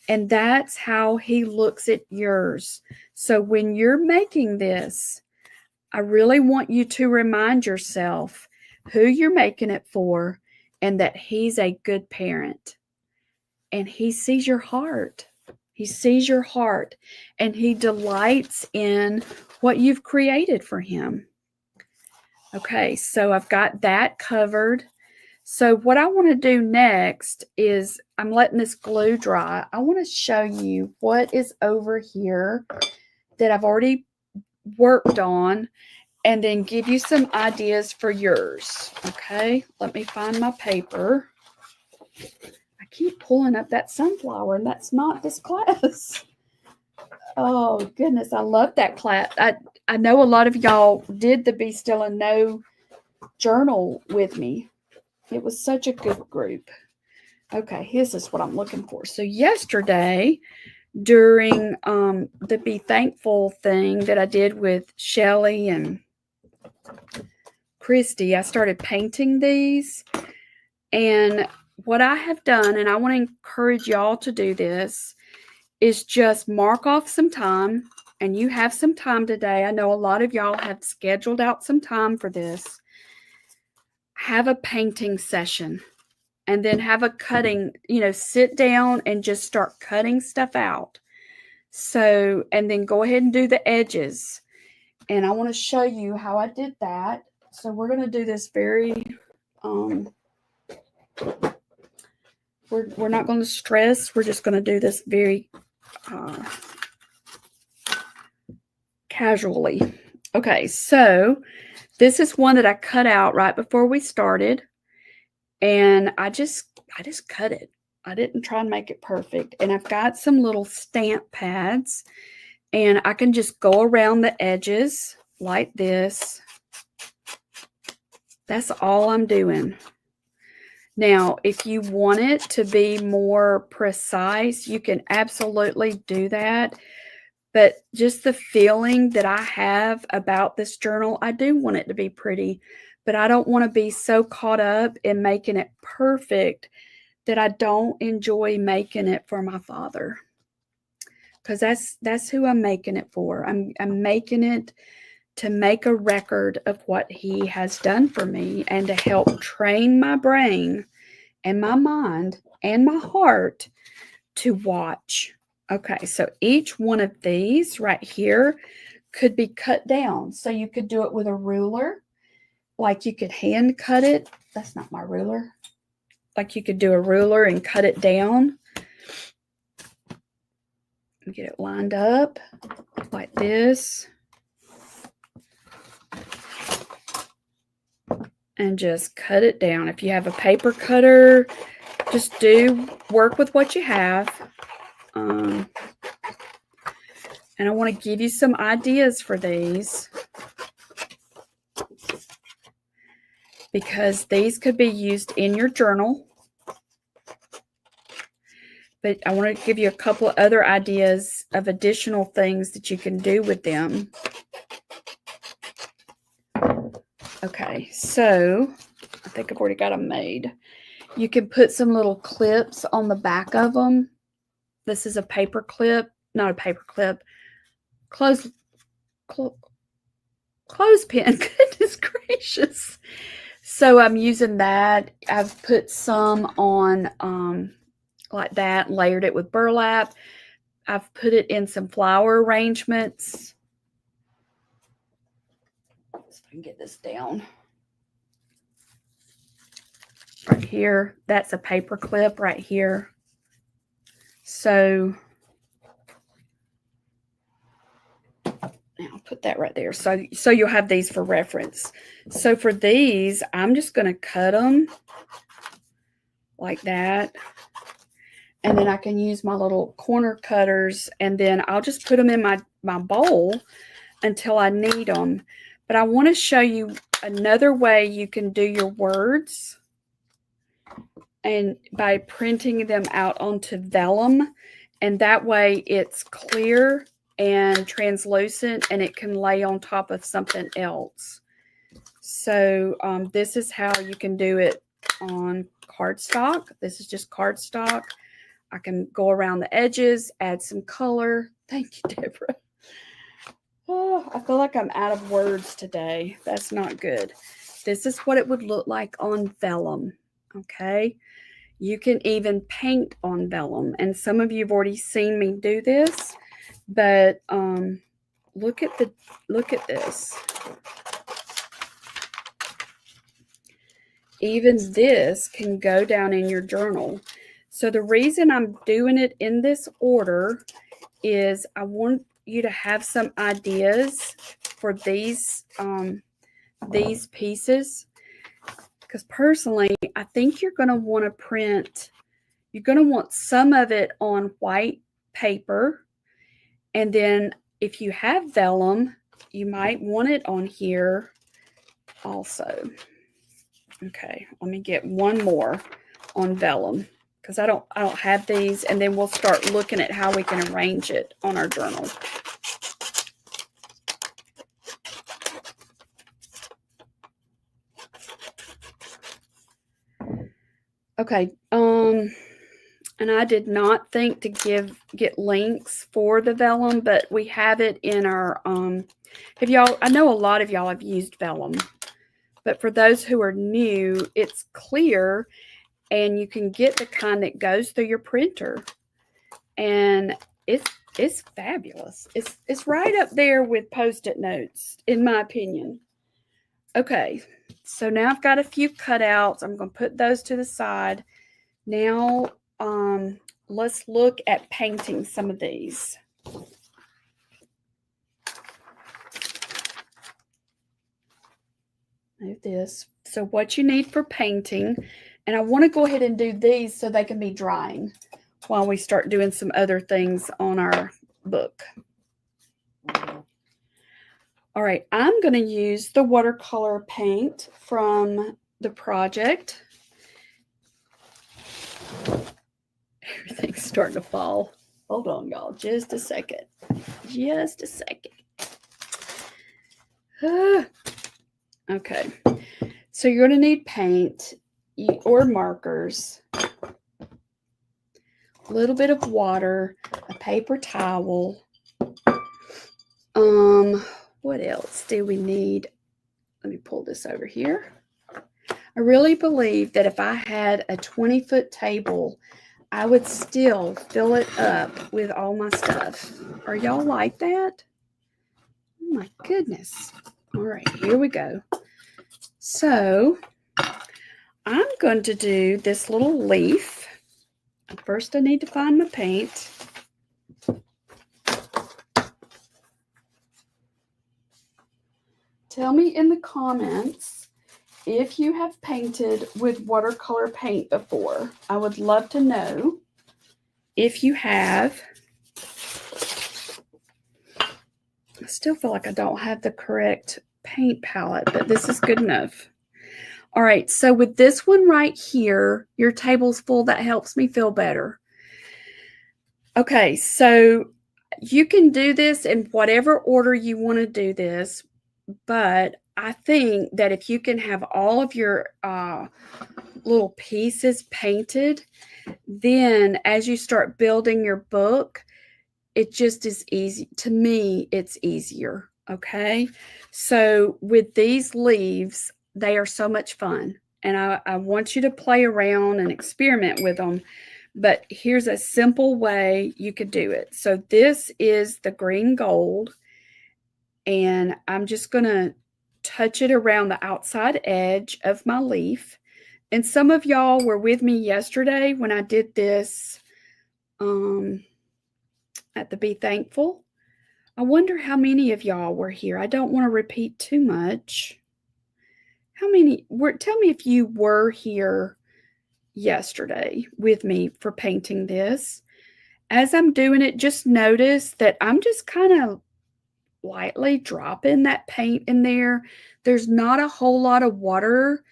And that's how He looks at yours. So when you're making this, I really want you to remind yourself who you're making it for and that He's a good parent. And He sees your heart. He sees your heart. And He delights in what you've created for Him. Okay, so I've got that covered. So what I want to do next is I'm letting this glue dry. I want to show you what is over here that I've already worked on and then give you some ideas for yours. Okay, let me find my paper. I keep pulling up that sunflower and that's not this class. Oh, goodness, I love that class. I know a lot of y'all did the Be Still and Know journal with me. It was such a good group. Okay, this is what I'm looking for. So yesterday, during the Be Thankful thing that I did with Shelly and Christy, I started painting these. And what I have done, and I want to encourage y'all to do this, is just mark off some time. And you have some time today. I know a lot of y'all have scheduled out some time for this. Have a painting session. And then have a cutting, sit down and just start cutting stuff out. So, and then go ahead and do the edges. And I want to show you how I did that. So we're going to do this very, we're not going to stress. We're just going to do this very casually. Okay, so this is one that I cut out right before we started. And I just cut it. I didn't try and make it perfect. And I've got some little stamp pads. And I can just go around the edges like this. That's all I'm doing. Now, if you want it to be more precise, you can absolutely do that. But just the feeling that I have about this journal, I do want it to be pretty. But I don't want to be so caught up in making it perfect that I don't enjoy making it for my Father. Because that's who I'm making it for. I'm making it to make a record of what He has done for me and to help train my brain and my mind and my heart to watch. Okay, so each one of these right here could be cut down. So you could do it with a ruler, like you could hand cut it. That's not my ruler. Like you could do a ruler and cut it down. Get it lined up like this. And just cut it down. If you have a paper cutter, just work with what you have. And I want to give you some ideas for these, because these could be used in your journal. But I want to give you a couple of other ideas of additional things that you can do with them. Okay, so I think I've already got them made. You can put some little clips on the back of them. This is a paper clip, not a paper clip, clothespin. Goodness gracious. So I'm using that. I've put some on like that, layered it with burlap. I've put it in some flower arrangements. Let's see if I can get this down. Right here, that's a paper clip right here. So now I'll put that right there. So you'll have these for reference. So for these, I'm just going to cut them like that. And then I can use my little corner cutters, and then I'll just put them in my bowl until I need them. But I want to show you another way you can do your words, and by printing them out onto vellum, and that way it's clear and translucent, and it can lay on top of something else. So this is how you can do it on cardstock. This is just cardstock. I can go around the edges, add some color. Thank you, Deborah. Oh, I feel like I'm out of words today. That's not good. This is what it would look like on vellum. Okay. You can even paint on vellum. And some of you have already seen me do this, but look at this. Even this can go down in your journal. So the reason I'm doing it in this order is I want you to have some ideas for these pieces. Because personally, I think you're going to want to print, you're going to want some of it on white paper. And then if you have vellum, you might want it on here also. Okay, let me get one more on vellum, because I don't have these, and then we'll start looking at how we can arrange it on our journal. Okay, and I did not think to get links for the vellum, but we have it in our I know a lot of y'all have used vellum, but for those who are new, it's clear, and you can get the kind that goes through your printer, and it's fabulous. It's right up there with Post-it notes, in my opinion. Okay, so now I've got a few cutouts. I'm going to put those to the side. Now let's look at painting some of these. Move this. So what you need for painting, and I want to go ahead and do these so they can be drying while we start doing some other things on our book. All right, I'm going to use the watercolor paint from the project. Everything's starting to fall. Hold on, y'all. Just a second. Just a second. Okay. So you're going to need paint or markers, a little bit of water, a paper towel. What else do we need? Let me pull this over here. I really believe that if I had a 20-foot table, I would still fill it up with all my stuff. Are y'all like that? Oh my goodness. All right, here we go. So I'm going to do this little leaf. First, I need to find my paint. Tell me in the comments if you have painted with watercolor paint before. I would love to know if you have. I still feel like I don't have the correct paint palette, but this is good enough. All right, so with this one right here, your table's full. That helps me feel better. Okay, so you can do this in whatever order you want to do this, but I think that if you can have all of your little pieces painted, then as you start building your book, it just is easy. To me, it's easier, okay? So with these leaves, they are so much fun, and I want you to play around and experiment with them. But here's a simple way you could do it. So this is the green gold, and I'm just going to touch it around the outside edge of my leaf. And some of y'all were with me yesterday when I did this at the Be Thankful. I wonder how many of y'all were here. I don't want to repeat too much. How many were? Tell me if you were here yesterday with me for painting this. As I'm doing it, just notice that I'm just kind of lightly dropping that paint in there. There's not a whole lot of water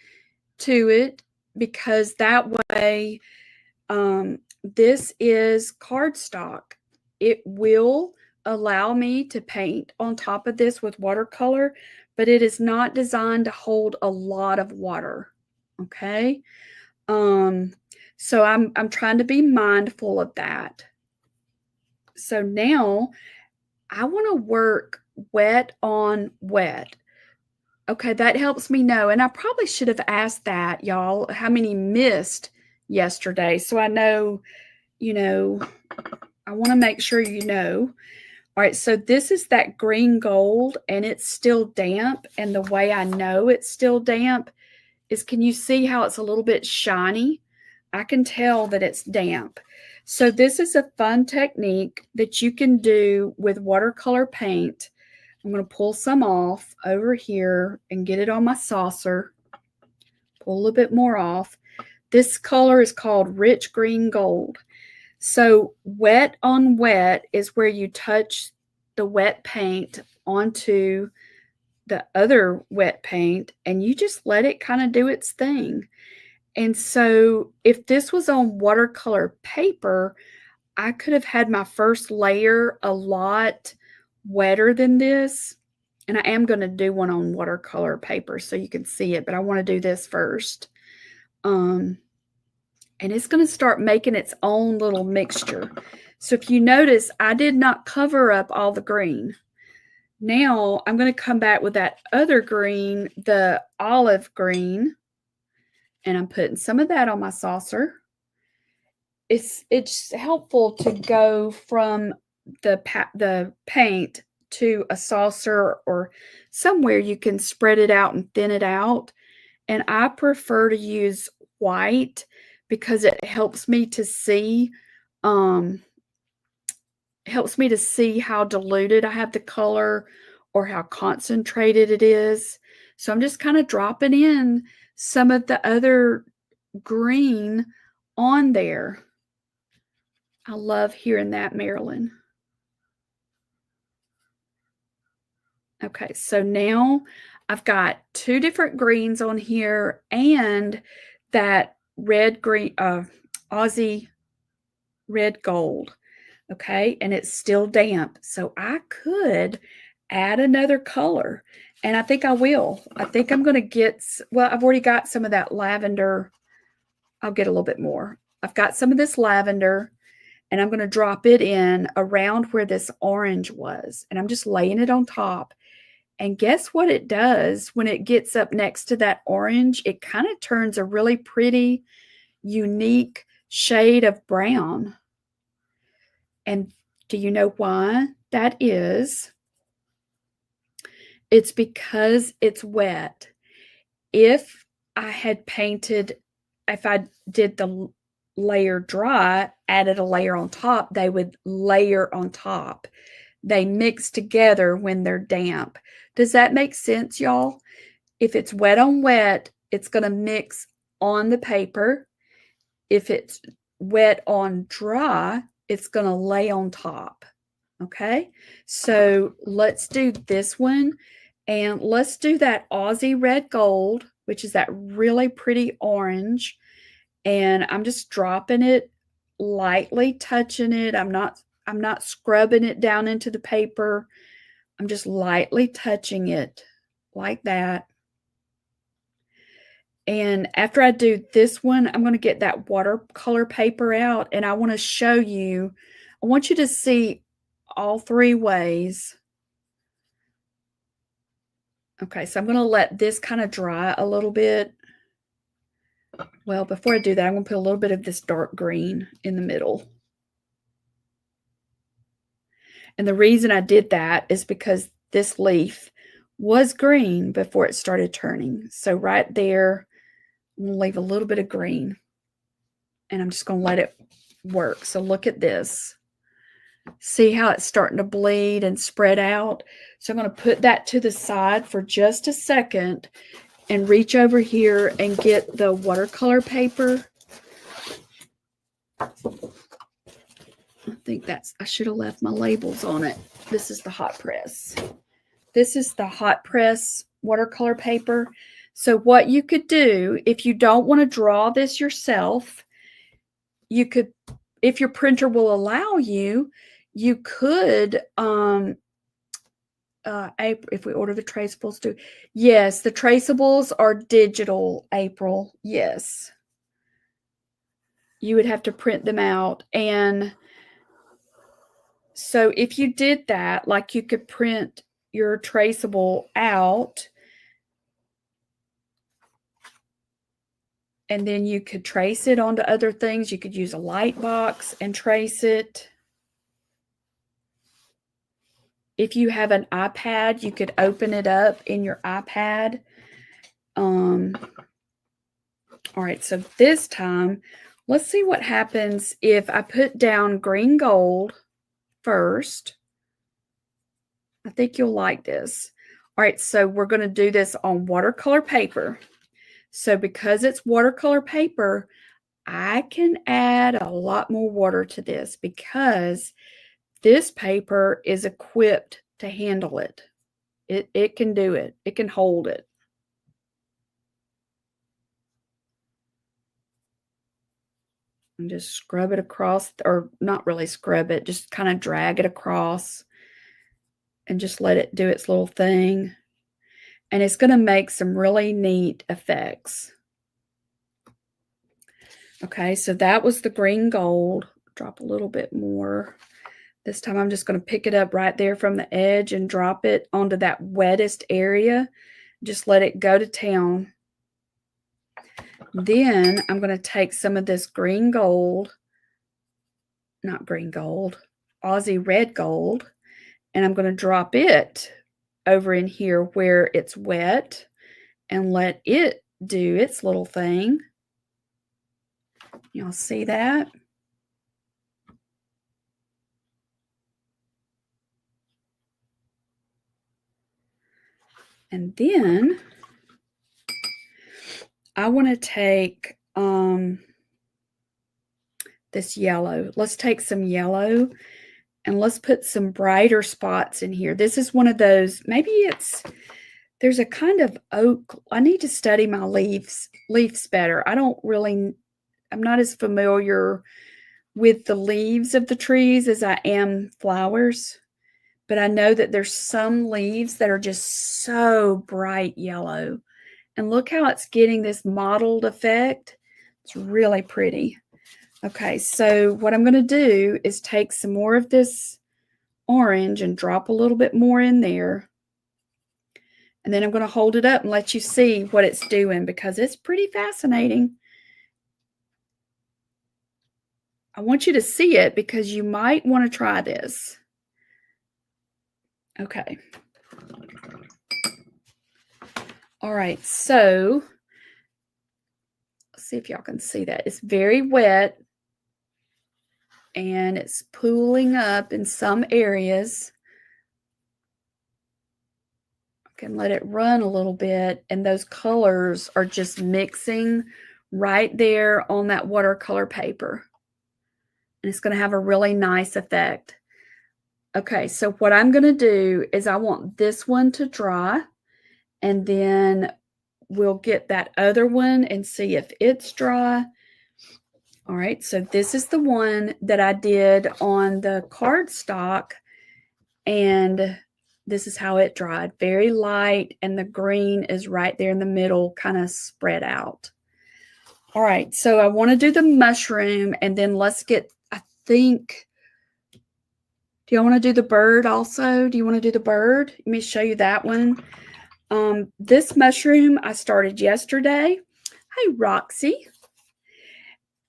to it because that way, this is cardstock. It will allow me to paint on top of this with watercolor, but it is not designed to hold a lot of water. Okay. So I'm trying to be mindful of that. So now I want to work wet on wet. Okay, that helps me know. And I probably should have asked that, y'all, how many missed yesterday. So I know, I want to make sure you know. All right, so this is that green gold, and it's still damp. And the way I know it's still damp is, can you see how it's a little bit shiny? I can tell that it's damp. So this is a fun technique that you can do with watercolor paint. I'm going to pull some off over here and get it on my saucer. Pull a little bit more off. This color is called rich green gold. So wet on wet is where you touch the wet paint onto the other wet paint, and you just let it kind of do its thing. And so if this was on watercolor paper, I could have had my first layer a lot wetter than this. And I am going to do one on watercolor paper so you can see it, but I want to do this first. And it's going to start making its own little mixture. So if you notice, I did not cover up all the green. Now I'm going to come back with that other green, the olive green, and I'm putting some of that on my saucer. It's helpful to go from the paint to a saucer or somewhere you can spread it out and thin it out. And I prefer to use white because it helps me to see how diluted I have the color or how concentrated it is. So I'm just kind of dropping in some of the other green on there. I love hearing that, Marilyn. Okay, so now I've got two different greens on here and that red green, Aussie red gold. Okay, and it's still damp. So I could add another color, and I think I will. I think I'm going to get, well, I've already got some of that lavender. I'll get a little bit more. I've got some of this lavender, and I'm going to drop it in around where this orange was, and I'm just laying it on top. And guess what it does when it gets up next to that orange? It kind of turns a really pretty, unique shade of brown. And do you know why that is? It's because it's wet. If I had painted, if I did the layer dry, added a layer on top, they would layer on top. They mix together when they're damp. Does that make sense, y'all? If it's wet on wet, it's going to mix on the paper. If it's wet on dry, it's going to lay on top. Okay, so let's do this one, and let's do that Aussie red gold, which is that really pretty orange. And I'm just dropping it, lightly touching it. I'm not scrubbing it down into the paper. I'm just lightly touching it like that. And after I do this one, I'm going to get that watercolor paper out, and I want to show you, I want you to see all three ways. Okay, so I'm going to let this kind of dry a little bit. Well, before I do that, I'm going to put a little bit of this dark green in the middle. And the reason I did that is because this leaf was green before it started turning. So right there, I'm going to leave a little bit of green. And I'm just going to let it work. So look at this. See how it's starting to bleed and spread out? So I'm going to put that to the side for just a second and reach over here and get the watercolor paper. I think I should have left my labels on it. This is the hot press. This is the hot press watercolor paper. So what you could do, if you don't want to draw this yourself, you could, if your printer will allow you, you could, if we order the traceables too. Yes, the traceables are digital, April. Yes. You would have to print them out. And so if you did that, like you could print your traceable out, and then you could trace it onto other things. You could use a light box and trace it. If you have an iPad, you could open it up in your iPad. All right, so this time, let's see what happens if I put down green gold first. I think you'll like this. All right, so we're going to do this on watercolor paper. So because it's watercolor paper, I can add a lot more water to this because this paper is equipped to handle it. It can do it. It can hold it. And just scrub it across, or not really scrub it, just kind of drag it across and just let it do its little thing. And it's going to make some really neat effects. Okay, so that was the green gold. Drop a little bit more. This time I'm just going to pick it up right there from the edge and drop it onto that wettest area. Just let it go to town. Then I'm going to take some of this green gold, not green gold, Aussie red gold, and I'm going to drop it over in here where it's wet and let it do its little thing. Y'all see that? And then I want to take this yellow. Let's take some yellow and let's put some brighter spots in here. This is one of those, maybe there's a kind of oak. I need to study my leaves better. I'm not as familiar with the leaves of the trees as I am flowers. But I know that there's some leaves that are just so bright yellow. And look how it's getting this mottled effect. It's really pretty. Okay, so what I'm going to do is take some more of this orange and drop a little bit more in there. And then I'm going to hold it up and let you see what it's doing because it's pretty fascinating. I want you to see it because you might want to try this. Okay. All right, so let's see if y'all can see that. It's very wet and it's pooling up in some areas. I can let it run a little bit, and those colors are just mixing right there on that watercolor paper. And it's going to have a really nice effect. Okay, so what I'm going to do is I want this one to dry, and then we'll get that other one and see if it's dry. All right, so this is the one that I did on the cardstock, and this is how it dried. Very light, and the green is right there in the middle, kind of spread out. All right, so I want to do the mushroom, and then let's get, I think, do you want to do the bird also? Do you want to do the bird? Let me show you that one. This mushroom I started yesterday. Hi, Roxy.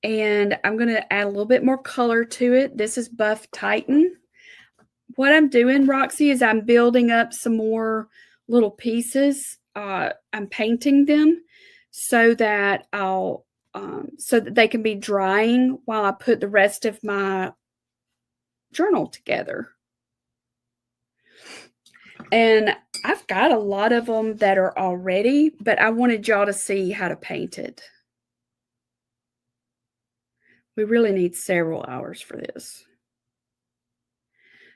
And I'm going to add a little bit more color to it. This is Buff Titan. What I'm doing, Roxy, is I'm building up some more little pieces. I'm painting them so that so that they can be drying while I put the rest of my journal together. And I've got a lot of them that are already, but I wanted y'all to see how to paint it. We really need several hours for this.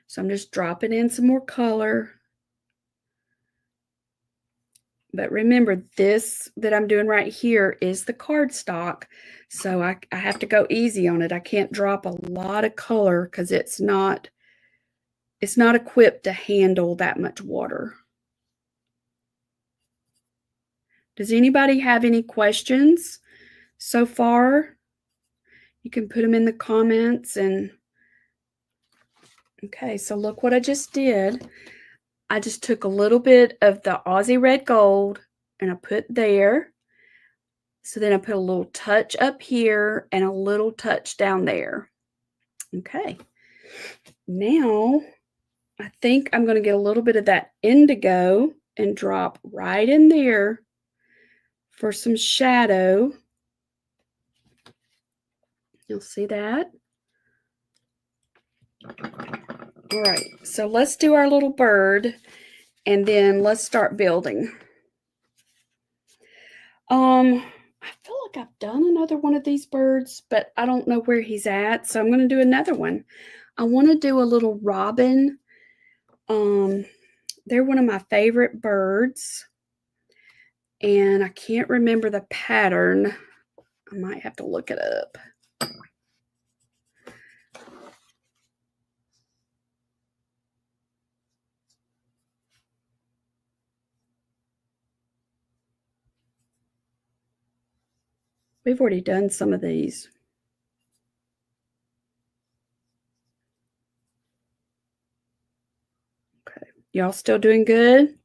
So I'm just dropping in some more color. But remember, this that I'm doing right here is the cardstock. So I have to go easy on it. I can't drop a lot of color because it's not equipped to handle that much water. Does anybody have any questions so far? You can put them in the comments. And okay, so look what I just did. I just took a little bit of the Aussie Red Gold and I put there. So then I put a little touch up here and a little touch down there. Okay. Now I think I'm going to get a little bit of that indigo and drop right in there for some shadow. You'll see that. All right, so let's do our little bird and then let's start building. I feel like I've done another one of these birds, but I don't know where he's at, so I'm going to do another one. I want to do a little robin. They're one of my favorite birds, and I can't remember the pattern. I might have to look it up. We've already done some of these. Okay, y'all still doing good?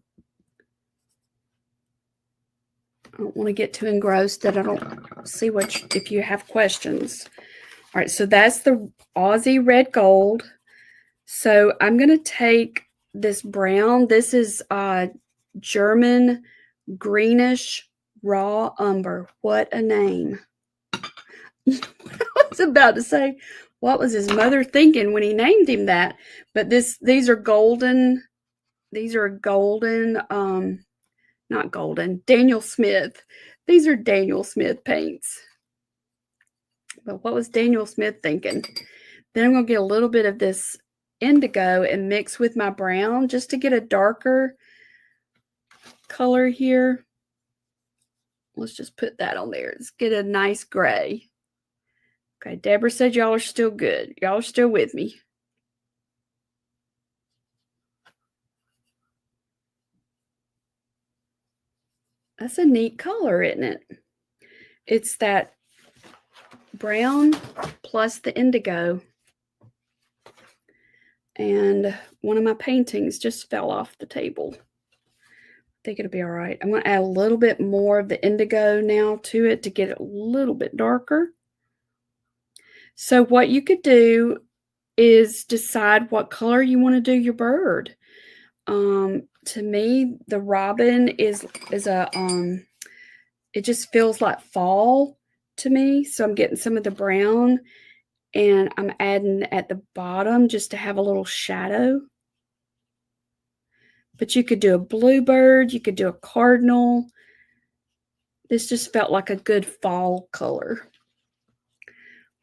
I don't want to get too engrossed that I don't see if you have questions. All right, so that's the Aussie Red Gold. So I'm going to take this brown. This is German greenish raw umber. What a name. I was about to say, what was his mother thinking when he named him that? But these are golden. These are golden, not golden, Daniel Smith. These are Daniel Smith paints. But what was Daniel Smith thinking? Then I'm going to get a little bit of this indigo and mix with my brown just to get a darker color here. Let's just put that on there. Let's get a nice gray. Okay, Deborah said y'all are still good. Y'all are still with me. That's a neat color, isn't it? It's that brown plus the indigo. And one of my paintings just fell off the table. I think it'll be all right. I'm going to add a little bit more of the indigo now to it to get it a little bit darker. So what you could do is decide what color you want to do your bird. To me, the robin is a it just feels like fall to me. So I'm getting some of the brown and I'm adding at the bottom just to have a little shadow. But you could do a bluebird, you could do a cardinal. This just felt like a good fall color.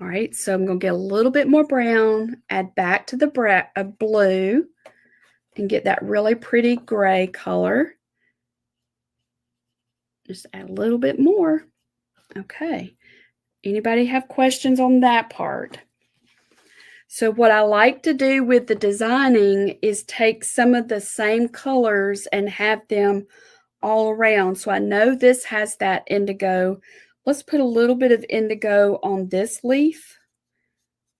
All right, so I'm going to get a little bit more brown, add back to the blue, and get that really pretty gray color. Just add a little bit more. Okay. Anybody have questions on that part? So what I like to do with the designing is take some of the same colors and have them all around. So I know this has that indigo. Let's put a little bit of indigo on this leaf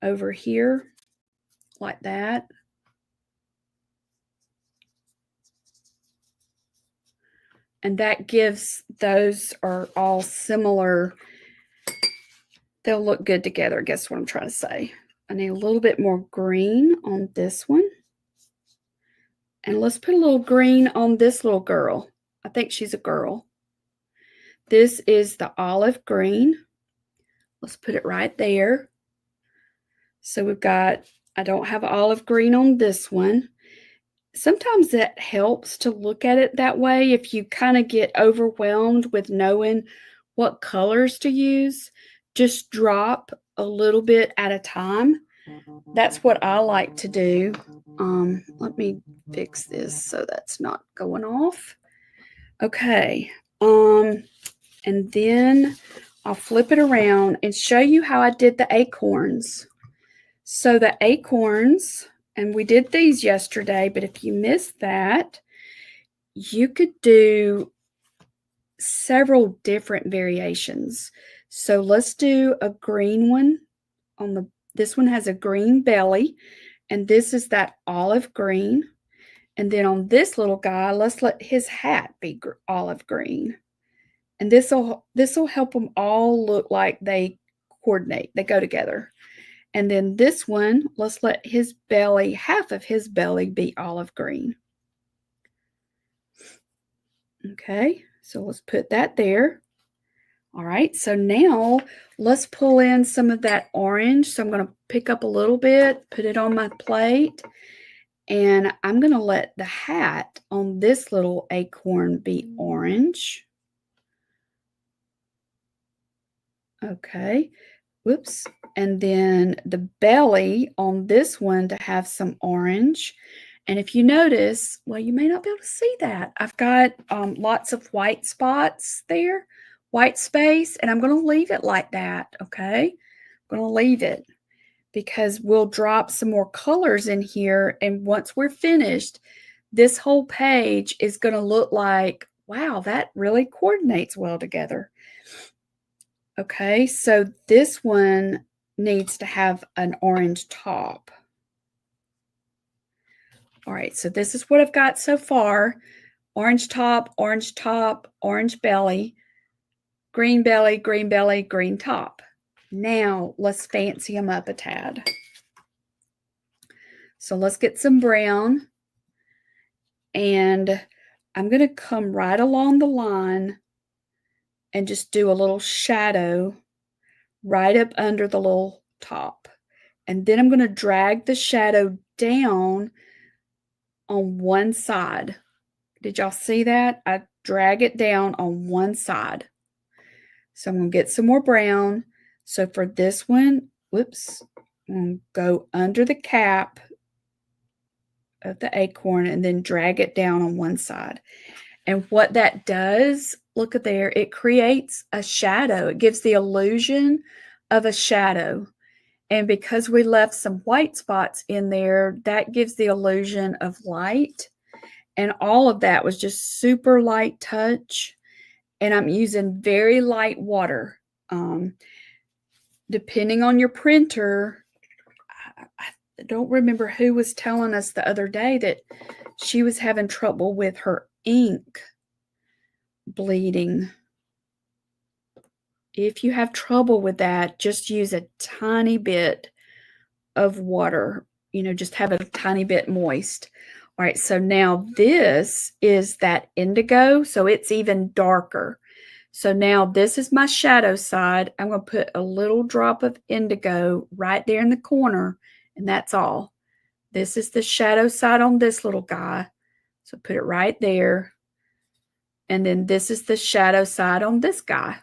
over here, like that. And that gives, those are all similar. They'll look good together, I guess what I'm trying to say. I need a little bit more green on this one. And let's put a little green on this little girl. I think she's a girl. This is the olive green. Let's put it right there. So we've got, I don't have olive green on this one. Sometimes that helps to look at it that way if you kind of get overwhelmed with knowing what colors to use. Just drop a little bit at a time. That's what I like to do. Let me fix this so that's not going off. Okay. And then I'll flip it around and show you how I did the acorns. So the acorns, and we did these yesterday, but if you missed that, you could do several different variations. So let's do a green one on the, this one has a green belly, and this is that olive green. And then on this little guy, let's let his hat be olive green. And this will help them all look like they coordinate, they go together. And then this one, let's let his belly, half of his belly be olive green. Okay, so let's put that there. All right, so now let's pull in some of that orange. So I'm going to pick up a little bit, put it on my plate, and I'm going to let the hat on this little acorn be orange. Okay, whoops. And then the belly on this one to have some orange. And if you notice, well, you may not be able to see that. I've got lots of white spots there, white space, and I'm going to leave it like that, okay? I'm going to leave it because we'll drop some more colors in here. And once we're finished, this whole page is going to look like, wow, that really coordinates well together. Okay, so this one needs to have an orange top. All right, so this is what I've got so far. Orange top, orange belly, green belly, green top. Now let's fancy them up a tad. So let's get some brown, and I'm going to come right along the line and just do a little shadow right up under the little top. And then I'm going to drag the shadow down on one side. Did y'all see that? I drag it down on one side. So I'm going to get some more brown. So for this one, whoops, I'm going to go under the cap of the acorn and then drag it down on one side. And what that does, look at there, it creates a shadow. It gives the illusion of a shadow. And because we left some white spots in there, that gives the illusion of light. And all of that was just super light touch. And I'm using very light water. Depending on your printer, I don't remember who was telling us the other day that she was having trouble with her ink bleeding if you have trouble with that, just use a tiny bit of water, just have it a tiny bit moist. All right, so now this is that indigo, so it's even darker. So now this is my shadow side. I'm going to put a little drop of indigo right there in the corner, and that's all. This is the shadow side on this little guy. So put it right there. And then this is the shadow side on this guy.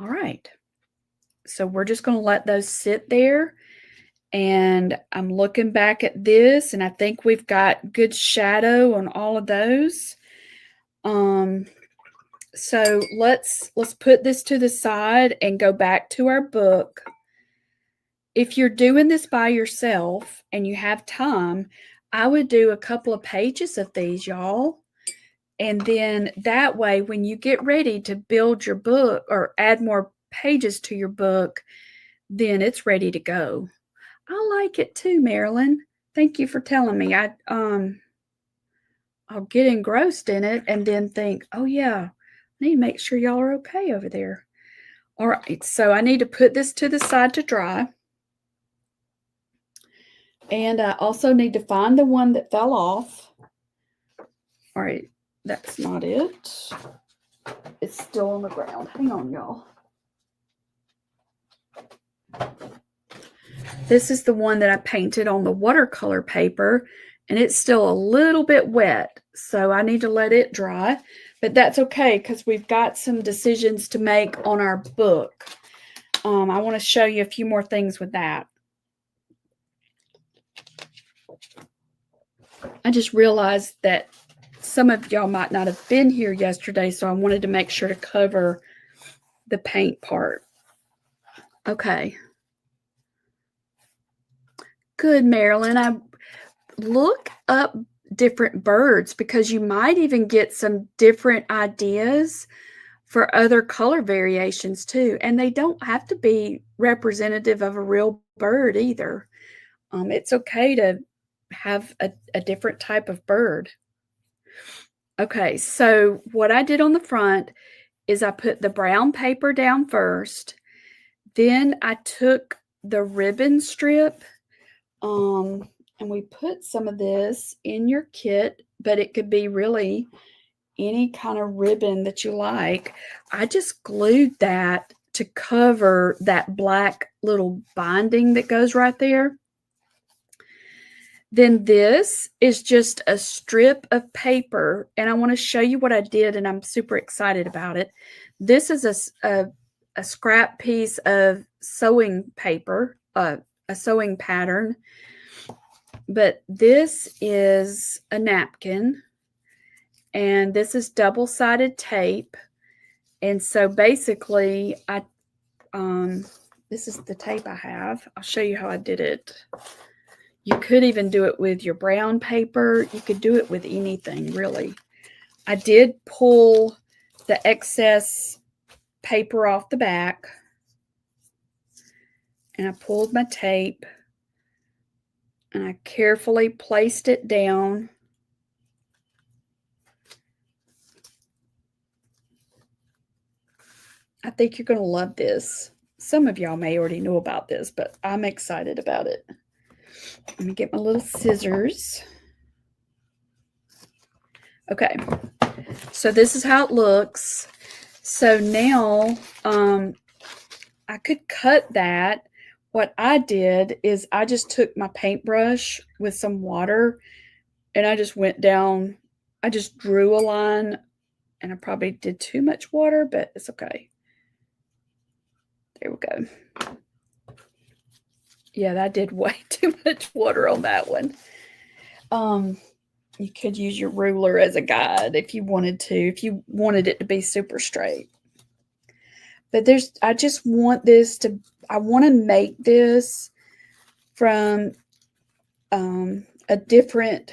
All right. So we're just going to let those sit there. And I'm looking back at this, and I think we've got good shadow on all of those. So let's put this to the side and go back to our book. If you're doing this by yourself and you have time, I would do a couple of pages of these, y'all. And then that way, when you get ready to build your book or add more pages to your book, then it's ready to go. I like it too, Marilyn. Thank you for telling me. I'll get engrossed in it and then think, oh yeah, I need to make sure y'all are okay over there. All right, so I need to put this to the side to dry. And I also need to find the one that fell off. All right, that's not it. It's still on the ground. Hang on, y'all. This is the one that I painted on the watercolor paper, and it's still a little bit wet, so I need to let it dry. But that's okay because we've got some decisions to make on our book. I want to show you a few more things with that. I just realized that some of y'all might not have been here yesterday, so I wanted to make sure to cover the paint part. Okay. Good, Marilyn. I look up different birds because you might even get some different ideas for other color variations too. And they don't have to be representative of a real bird either. It's okay to have a different type of bird. Okay, so what I did on the front is I put the brown paper down first. Then I took the ribbon strip, and we put some of this in your kit, but it could be really any kind of ribbon that you like. I just glued that to cover that black little binding that goes right there. Then this is just a strip of paper, and I want to show you what I did, and I'm super excited about it. This is a scrap piece of sewing paper, a sewing pattern, but this is a napkin, and this is double-sided tape. And so basically, this is the tape I have. I'll show you how I did it. You could even do it with your brown paper. You could do it with anything, really. I did pull the excess paper off the back, and I pulled my tape, and I carefully placed it down. I think you're going to love this. Some of y'all may already know about this, but I'm excited about it. Let me get my little scissors. Okay, so this is how it looks. So now I could cut that. What I did is I just took my paintbrush with some water, and I just went down. I just drew a line, and I probably did too much water, but it's okay. There we go. Yeah, that did way too much water on that one. You could use your ruler as a guide if you wanted to, if you wanted it to be super straight. But I just want this to, I want to make this from a different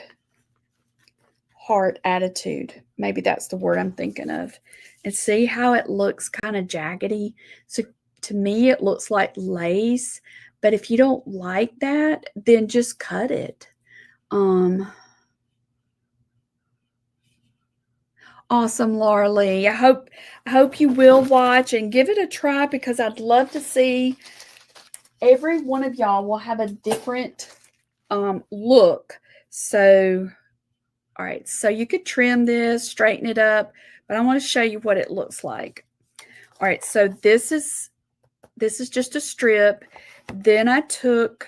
heart attitude. Maybe that's the word I'm thinking of. And see how it looks kind of jaggedy? So to me, it looks like lace. But if you don't like that, then just cut it. Awesome, Laura Lee. I hope you will watch and give it a try, because I'd love to see every one of y'all will have a different look. So, all right, so you could trim this, straighten it up, but I want to show you what it looks like. All right, so this is just a strip. Then I took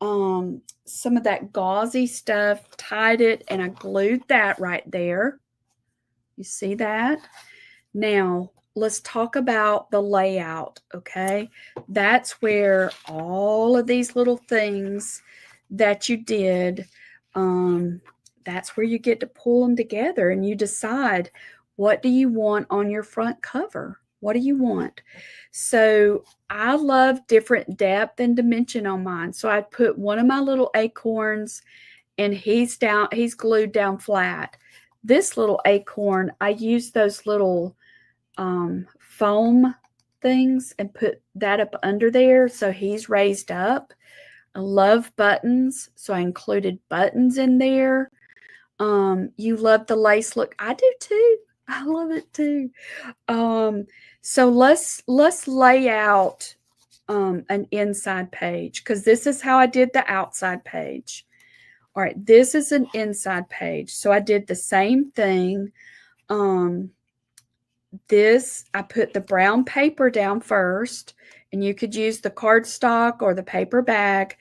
some of that gauzy stuff, tied it, and I glued that right there. You see that? Now, let's talk about the layout, okay? That's where all of these little things that you did, that's where you get to pull them together and you decide, what do you want on your front cover? What do you want? So I love different depth and dimension on mine. So I put one of my little acorns, and he's glued down flat. This little acorn, I used those little foam things and put that up under there, so he's raised up. I love buttons, so I included buttons in there. You love the lace look. I do too. I love it too. So let's lay out an inside page, because this is how I did the outside page. All right, this is an inside page. So I did the same thing. This, I put the brown paper down first, and you could use the cardstock or the paper bag.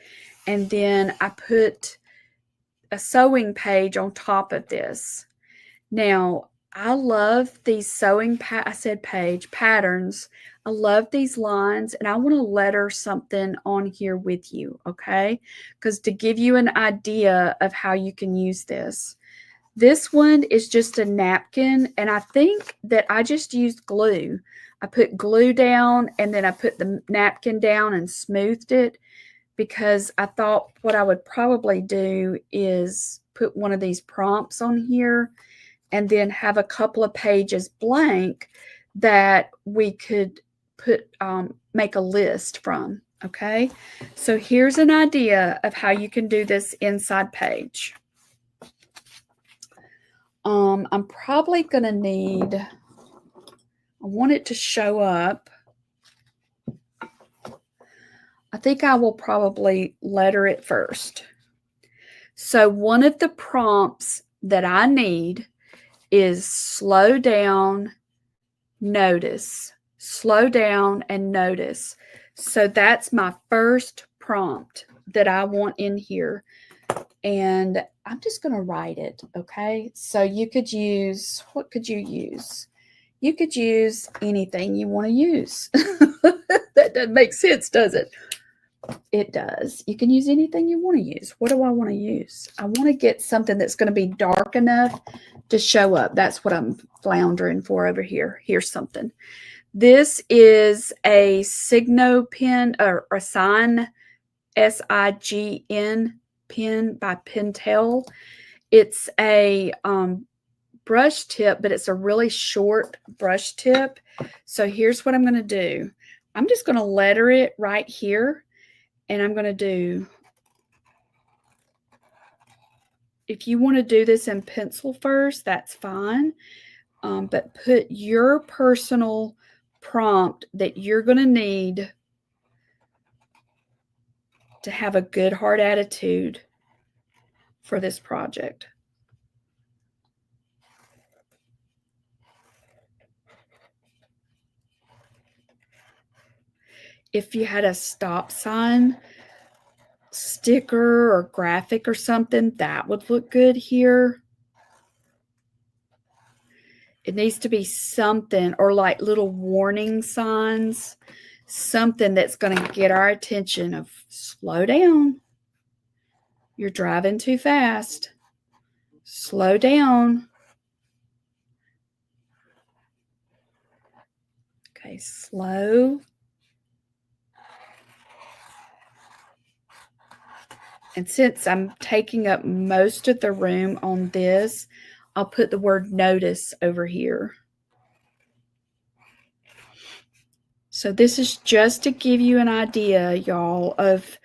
And then I put a sewing page on top of this. Now, I love these sewing patterns. I love these lines, and I want to letter something on here with you, okay? Because to give you an idea of how you can use this. This one is just a napkin, and I think that I just used glue. I put glue down, and then I put the napkin down and smoothed it, because I thought what I would probably do is put one of these prompts on here and then have a couple of pages blank that we could put make a list from, okay? So here's an idea of how you can do this inside page. I'm probably going to need, I want it to show up. I think I will probably letter it first. So one of the prompts that I need is slow down, notice. Slow down and notice. So that's my first prompt that I want in here. And I'm just going to write it, okay? So you could use, what could you use? You could use anything you want to use. That doesn't make sense, does it? It does. You can use anything you want to use. What do I want to use? I want to get something that's going to be dark enough to show up. That's what I'm floundering for over here. Here's something. This is a Signo pen, or a Sign, SIGN pen by Pentel. It's a brush tip, but it's a really short brush tip. So here's what I'm going to do. I'm just going to letter it right here, and I'm going to do, if you want to do this in pencil first, that's fine, but put your personal prompt that you're going to need to have a good heart attitude for this project. If you had a stop sign sticker or graphic or something, that would look good here. It needs to be something, or like little warning signs, something that's going to get our attention of, slow down. You're driving too fast. Slow down. Okay, slow. And since I'm taking up most of the room on this, I'll put the word notice over here. So this is just to give you an idea, y'all, of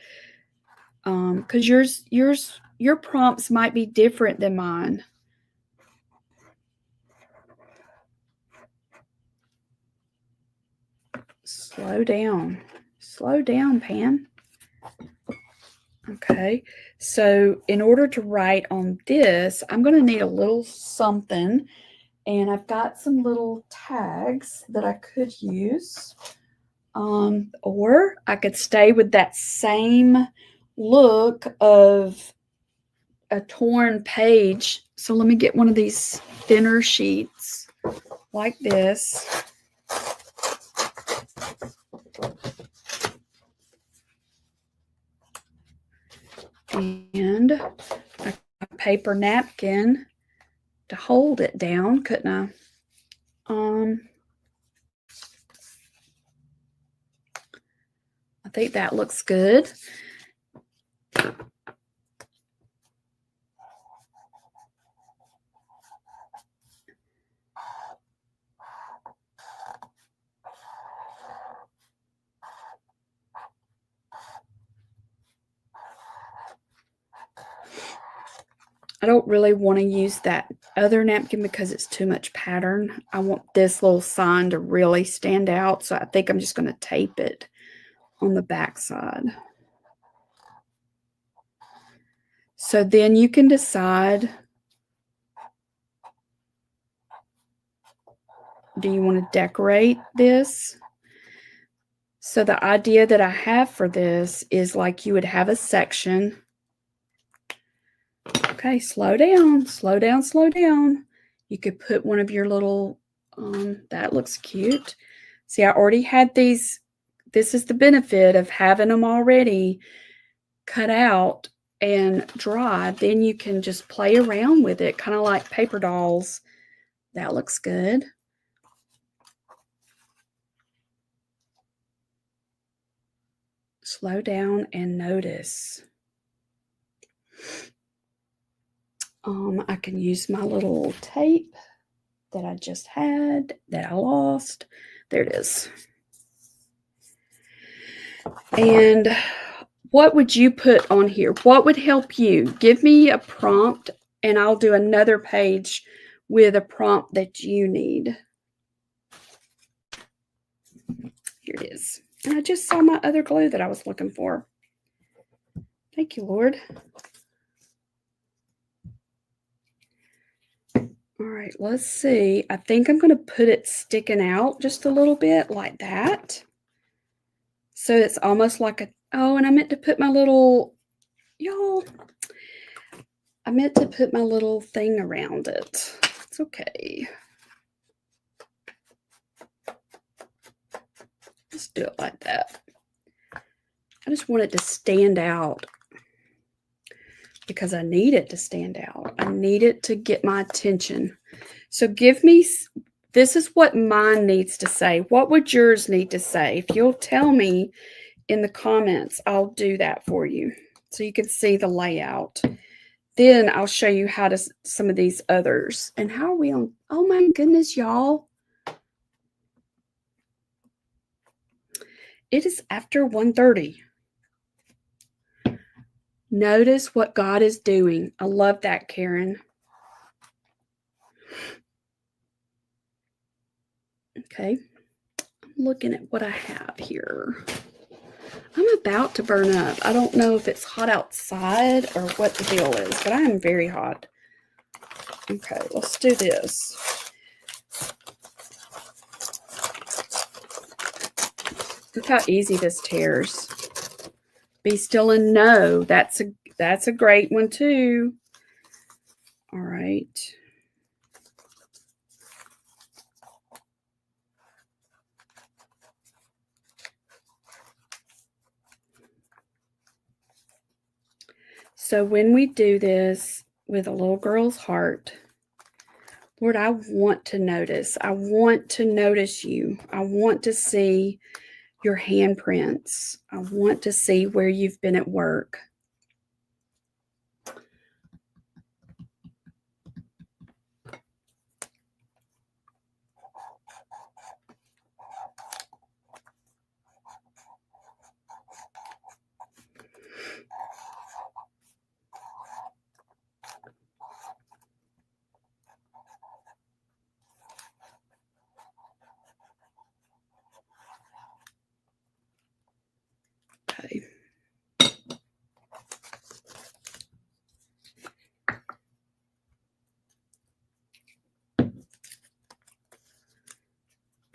because your prompts might be different than mine. Slow down. Slow down, Pam. Okay, so in order to write on this, I'm going to need a little something. And I've got some little tags that I could use. Or I could stay with that same look of a torn page. So let me get one of these thinner sheets like this. And a paper napkin to hold it down, couldn't I? I think that looks good. I don't really want to use that other napkin because it's too much pattern. I want this little sign to really stand out, so I think I'm just going to tape it on the back side. So then you can decide, do you want to decorate this? So the idea that I have for this is like you would have a section. Okay, slow down, slow down, slow down. You could put one of your little, that looks cute. See, I already had these. This is the benefit of having them already cut out and dry. Then you can just play around with it, kind of like paper dolls. That looks good. Slow down and notice. I can use my little tape that I just had that I lost. There it is. And what would you put on here? What would help you? Give me a prompt and I'll do another page with a prompt that you need. Here it is. And I just saw my other glue that I was looking for. Thank you, Lord. All right, let's see. I think I'm going to put it sticking out just a little bit like that. So it's almost like a, oh, and I meant to put my little, y'all, I meant to put my little thing around it. It's okay. Let's do it like that. I just want it to stand out because I need it to stand out. I need it to get my attention. So give me, this is what mine needs to say. What would yours need to say? If you'll tell me in the comments, I'll do that for you so you can see the layout. Then I'll show you how to some of these others. And how are we on? Oh my goodness, y'all. It is after 1:30. Notice what God is doing. I love that, Karen. Okay. I'm looking at what I have here. I'm about to burn up. I don't know if it's hot outside or what the deal is, but I am very hot. Okay, let's do this. Look how easy this tears. Be still and know. That's a great one too. All right. So when we do this with a little girl's heart, Lord, I want to notice. I want to notice you. I want to see your handprints. I want to see where you've been at work.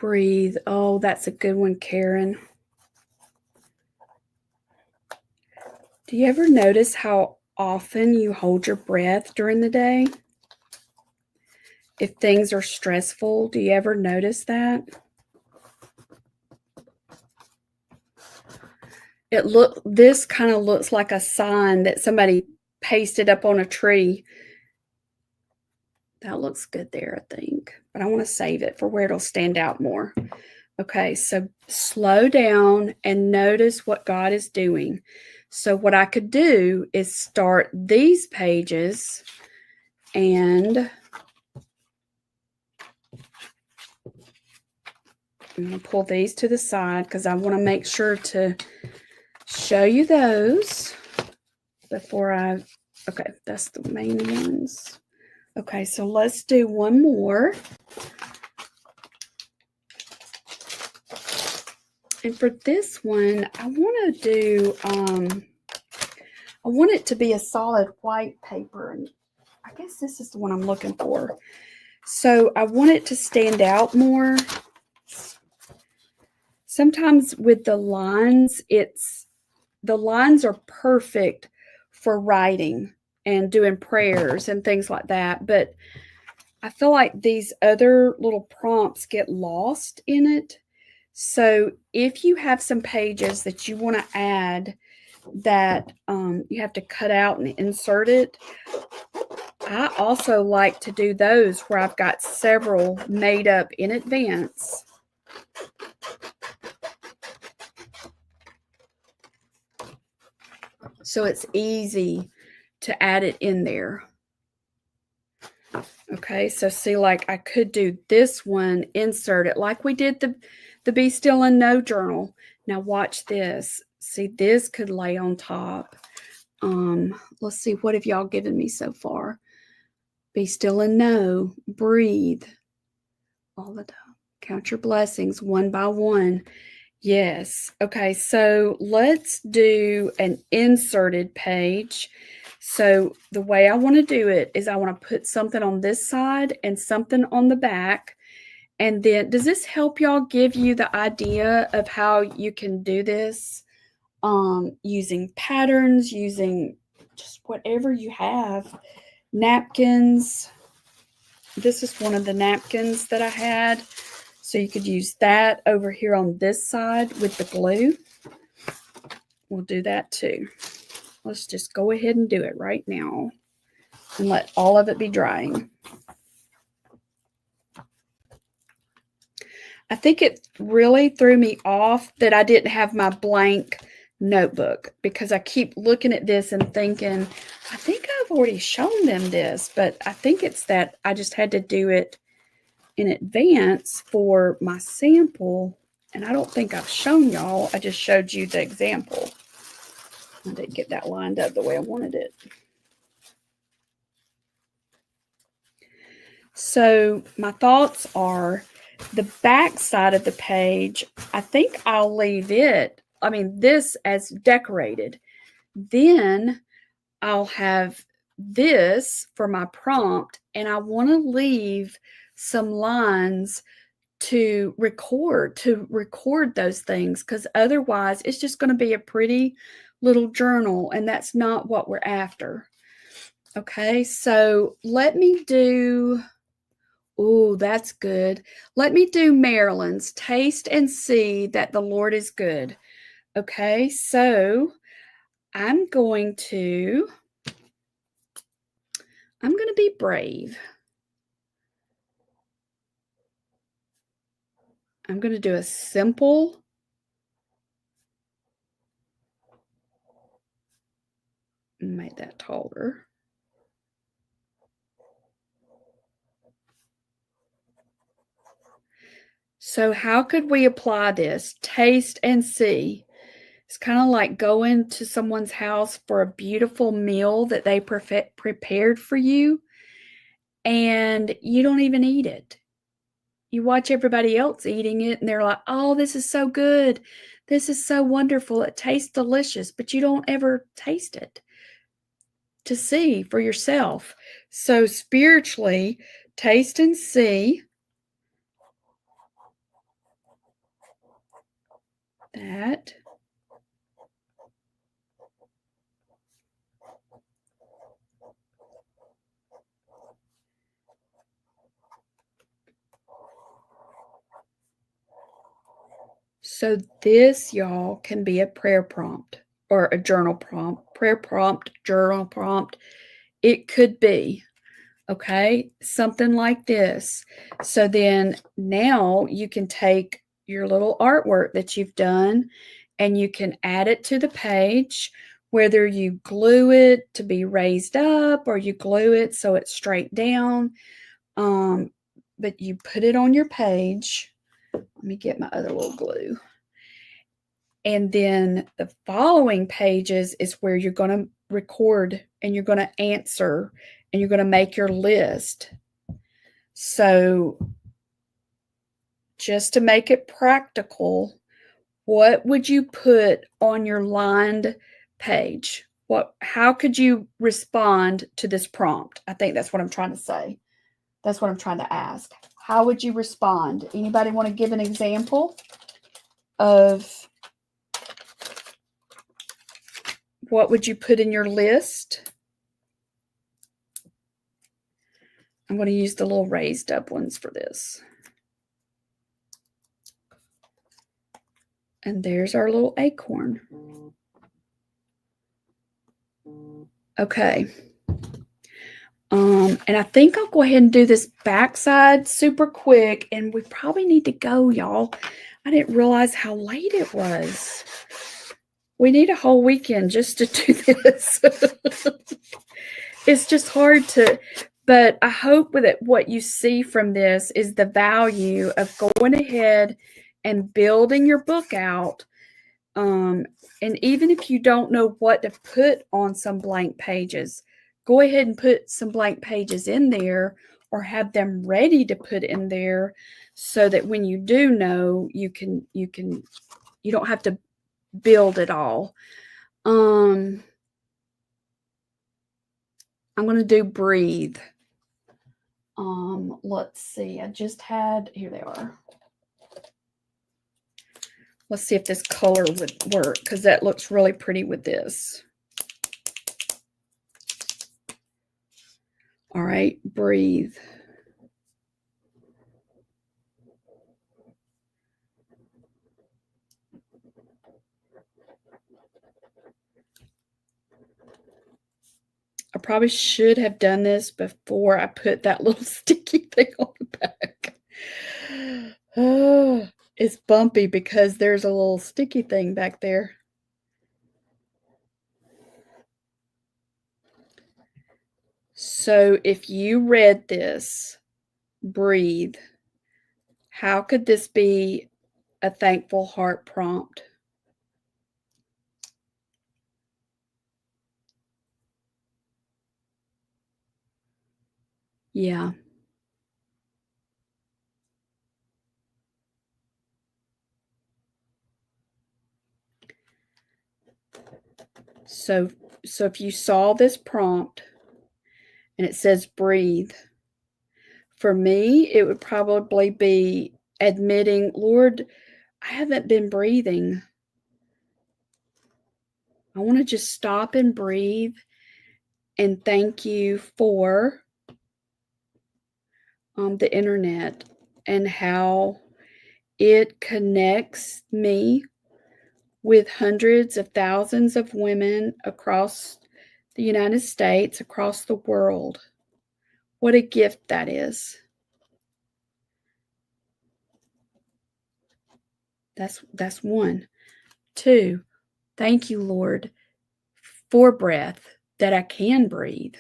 Breathe. Oh, that's a good one, Karen. Do you ever notice how often you hold your breath during the day? If things are stressful, do you ever notice that? This kind of looks like a sign that somebody pasted up on a tree. That looks good there, I think, but I want to save it for where it'll stand out more. Okay, so slow down and notice what God is doing. So what I could do is start these pages and I'm going to pull these to the side because I want to make sure to show you those before okay, that's the main ones. Okay, so let's do one more. And for this one, I want to do, I want it to be a solid white paper. And I guess this is the one I'm looking for. So I want it to stand out more. Sometimes with the lines, the lines are perfect for writing and doing prayers and things like that. But I feel like these other little prompts get lost in it. So if you have some pages that you want to add that you have to cut out and insert it, I also like to do those where I've got several made up in advance. So it's easy to add it in there. Okay, so see, like I could do this one, insert it like we did the Be Still and Know journal. Now watch this. See, this could lay on top. Let's see, what have y'all given me so far? Be still and know, breathe all the time. Count your blessings one by one. Yes. Okay, so let's do an inserted page. So the way I want to do it is I want to put something on this side and something on the back. And then, does this help y'all give you the idea of how you can do this? Using patterns, using just whatever you have. Napkins. This is one of the napkins that I had. So you could use that over here on this side with the glue. We'll do that too. Let's just go ahead and do it right now and let all of it be drying. I think it really threw me off that I didn't have my blank notebook because I keep looking at this and thinking, I think I've already shown them this, but I think it's that I just had to do it in advance for my sample, and I don't think I've shown y'all. I just showed you the example. I didn't get that lined up the way I wanted it. So my thoughts are the back side of the page, I think I'll leave this as decorated. Then I'll have this for my prompt, and I want to leave some lines to record those things, because otherwise it's just going to be a pretty little journal, and that's not what we're after. Okay, so let me do, oh, that's good. Let me do Marilyn's Taste and See That the Lord is Good. Okay, so I'm going to be brave. I'm going to do a simple make that taller. So how could we apply this? Taste and see. It's kind of like going to someone's house for a beautiful meal that they prepared for you, and you don't even eat it. You watch everybody else eating it, and they're like, oh, this is so good. This is so wonderful. It tastes delicious, but you don't ever taste it to see for yourself. So spiritually, taste and see that. So this, y'all, can be a prayer prompt or a journal prompt, prayer prompt, journal prompt. It could be, okay, something like this. So then now you can take your little artwork that you've done and you can add it to the page, whether you glue it to be raised up or you glue it so it's straight down. But you put it on your page. Let me get my other little glue. And then the following pages is where you're going to record and you're going to answer and you're going to make your list. So just to make it practical, what would you put on your lined page? How could you respond to this prompt? I think that's what I'm trying to say. That's what I'm trying to ask. How would you respond? Anybody want to give an example of what would you put in your list? I'm going to use the little raised up ones for this. And there's our little acorn. Okay. And I think I'll go ahead and do this backside super quick. And we probably need to go, y'all. I didn't realize how late it was. We need a whole weekend just to do this. It's just hard to, but I hope that what you see from this is the value of going ahead and building your book out. And even if you don't know what to put on some blank pages, go ahead and put some blank pages in there or have them ready to put in there so that when you do know, you don't have to build it all. I'm going to do breathe. Let's see. I just had, here they are. Let's see if this color would work because that looks really pretty with this. All right, breathe. I probably should have done this before I put that little sticky thing on the back. Oh, it's bumpy because there's a little sticky thing back there. So if you read this, breathe, how could this be a thankful heart prompt? Yeah. So if you saw this prompt and it says breathe, for me, it would probably be admitting, Lord, I haven't been breathing. I want to just stop and breathe and thank you for the internet and how it connects me with hundreds of thousands of women across the United States, across the world. What a gift that is. That's one. Two, thank you, Lord, for breath that I can breathe.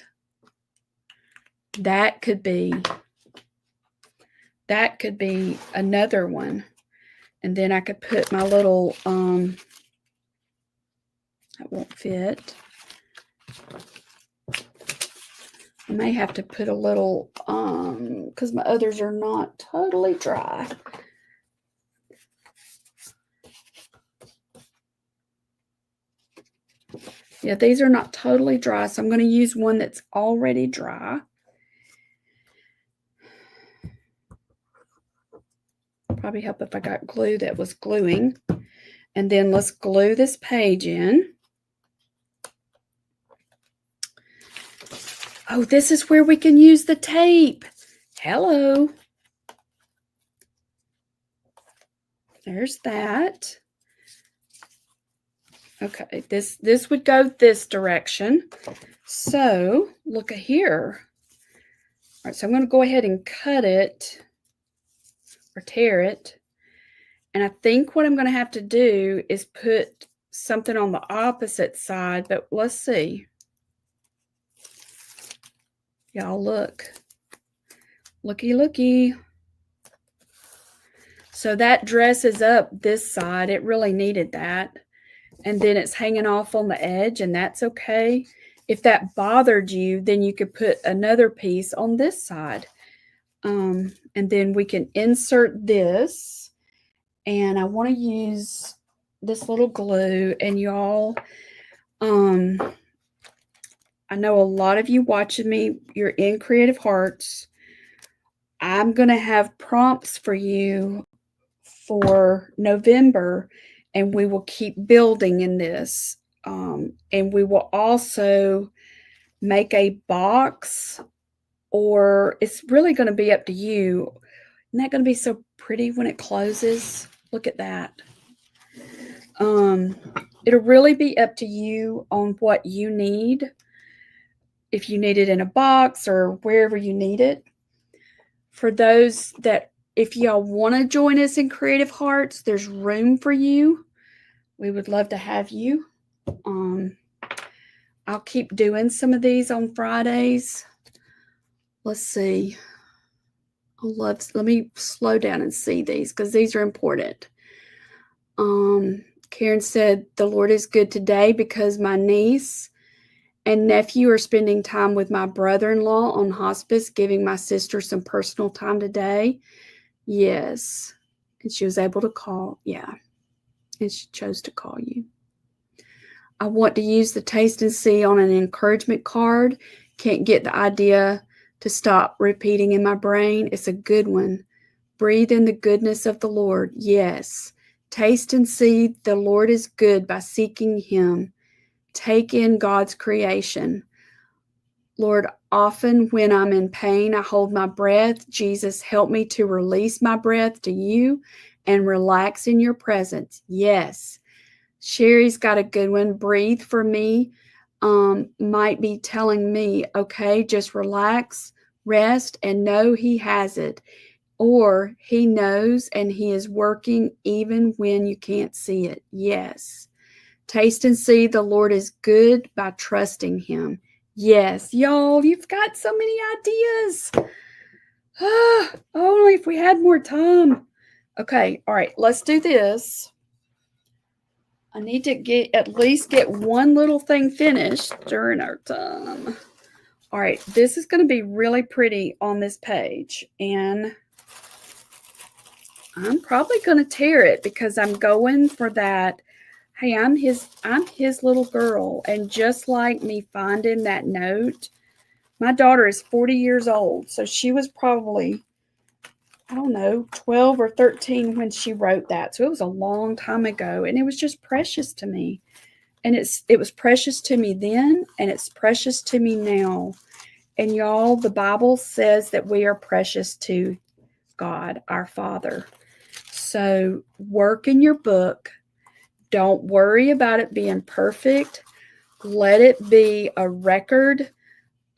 That could be another one. And then I could put my little, that won't fit. I may have to put a little, because my others are not totally dry. Yeah, these are not totally dry, so I'm going to use one that's already dry. Probably help if I got glue that was gluing. And then let's glue this page in. Oh, this is where we can use the tape. Hello. There's that. Okay, this would go this direction. So look at here. All right, so I'm going to go ahead and cut it or tear it. And I think what I'm going to have to do is put something on the opposite side, but let's see. Y'all look. Looky, looky. So that dresses up this side. It really needed that. And then it's hanging off on the edge, and that's okay. If that bothered you, then you could put another piece on this side. And then we can insert this. And I want to use this little glue. And y'all, I know a lot of you watching me, you're in Creative Hearts. I'm going to have prompts for you for November, and we will keep building in this. And we will also make a box, or it's really going to be up to you. Isn't that going to be so pretty when it closes? Look at that. It'll really be up to you on what you need. If you need it in a box or wherever you need it. For those that, if y'all want to join us in Creative Hearts, there's room for you. We would love to have you. I'll keep doing some of these on Fridays. Let's see. Let me slow down and see these because these are important. Karen said, the Lord is good today because my niece and nephew are spending time with my brother-in-law on hospice, giving my sister some personal time today. Yes. And she was able to call. Yeah. And she chose to call you. I want to use the taste and see on an encouragement card. Can't get the idea to stop repeating in my brain. It's a good one. Breathe in the goodness of the Lord. Yes. Taste and see the Lord is good by seeking him. Take in God's creation. Lord, often when I'm in pain, I hold my breath. Jesus, help me to release my breath to you and relax in your presence. Yes. Sherry's got a good one. Breathe for me. Might be telling me, okay, just relax, rest, and know he has it. Or he knows and he is working even when you can't see it. Yes. Taste and see the Lord is good by trusting him. Yes, y'all, you've got so many ideas. Only if we had more time. Okay, all right, let's do this. I need to at least get one little thing finished during our time. All right, this is going to be really pretty on this page, and I'm probably going to tear it because I'm going for that. Hey, I'm his little girl. And just like me finding that note, my daughter is 40 years old. So she was probably, I don't know, 12 or 13 when she wrote that. So it was a long time ago. And it was just precious to me. And it was precious to me then, and it's precious to me now. And y'all, the Bible says that we are precious to God, our Father. So work in your book. Don't worry about it being perfect. Let it be a record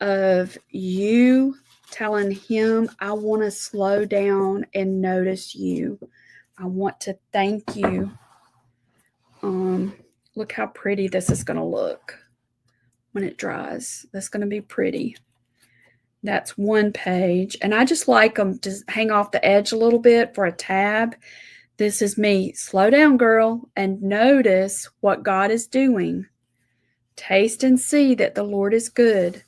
of you telling him, I want to slow down and notice you. I want to thank you. Look how pretty this is going to look when it dries. That's going to be pretty. That's one page. And I just like them to hang off the edge a little bit for a tab. This is me. Slow down, girl, and notice what God is doing. Taste and see that the Lord is good.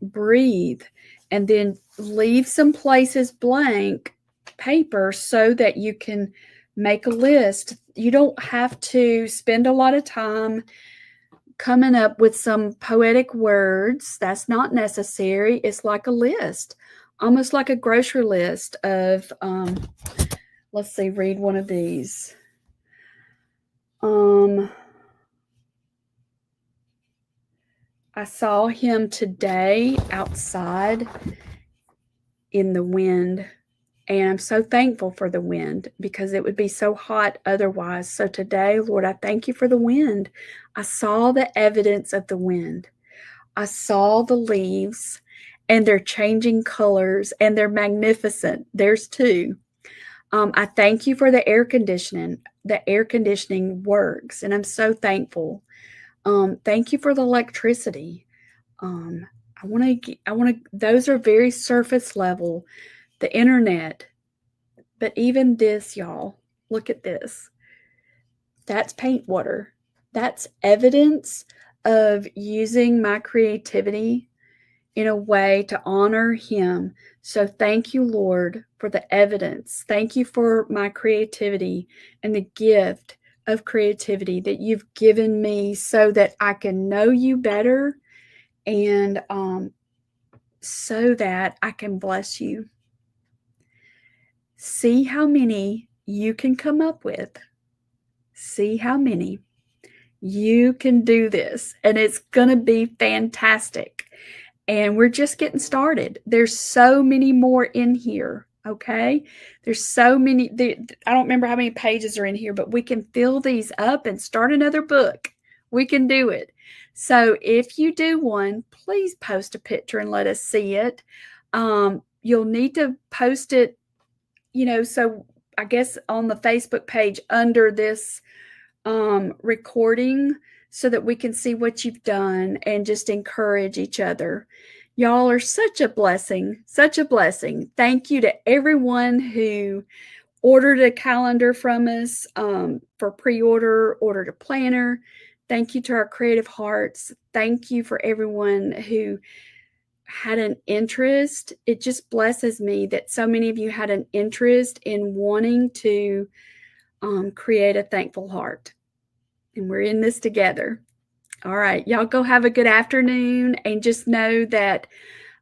Breathe. And then leave some places blank paper so that you can make a list. You don't have to spend a lot of time coming up with some poetic words. That's not necessary. It's like a list, almost like a grocery list of, let's see, read one of these. I saw him today outside in the wind, and I'm so thankful for the wind because it would be so hot otherwise. So today, Lord, I thank you for the wind. I saw the evidence of the wind. I saw the leaves, and they're changing colors, and they're magnificent. There's two. I thank you for the air conditioning. The air conditioning works, and I'm so thankful. Thank you for the electricity. Um, I want to, those are very surface level, the internet. But even this, y'all, look at this. That's paint water. That's evidence of using my creativity in a way to honor him. So thank you, Lord, for the evidence. Thank you for my creativity and the gift of creativity that you've given me so that I can know you better and so that I can bless you. See how many you can come up with. See how many. You can do this, and it's going to be fantastic. And we're just getting started. There's so many more in here, okay? There's so many. I don't remember how many pages are in here, but we can fill these up and start another book. We can do it. So if you do one, please post a picture and let us see it. You'll need to post it, so I guess on the Facebook page under this recording so that we can see what you've done and just encourage each other. Y'all are such a blessing, such a blessing. Thank you to everyone who ordered a calendar from us for pre-order, ordered a planner. Thank you to our creative hearts. Thank you for everyone who had an interest. It just blesses me that so many of you had an interest in wanting to create a thankful heart. And we're in this together. All right, y'all go have a good afternoon, and just know that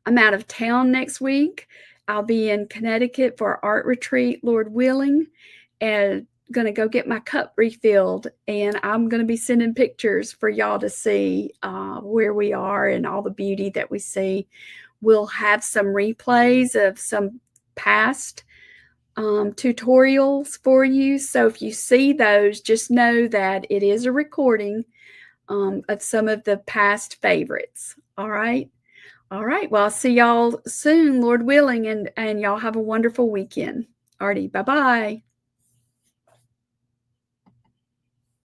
I'm out of town next week. I'll be in Connecticut for our art retreat, Lord willing, and going to go get my cup refilled. And I'm going to be sending pictures for y'all to see where we are and all the beauty that we see. We'll have some replays of some past tutorials for you. So if you see those, just know that it is a recording of some of the past favorites. All right. All right. Well, I'll see y'all soon, Lord willing, and y'all have a wonderful weekend. Alrighty. Bye-bye.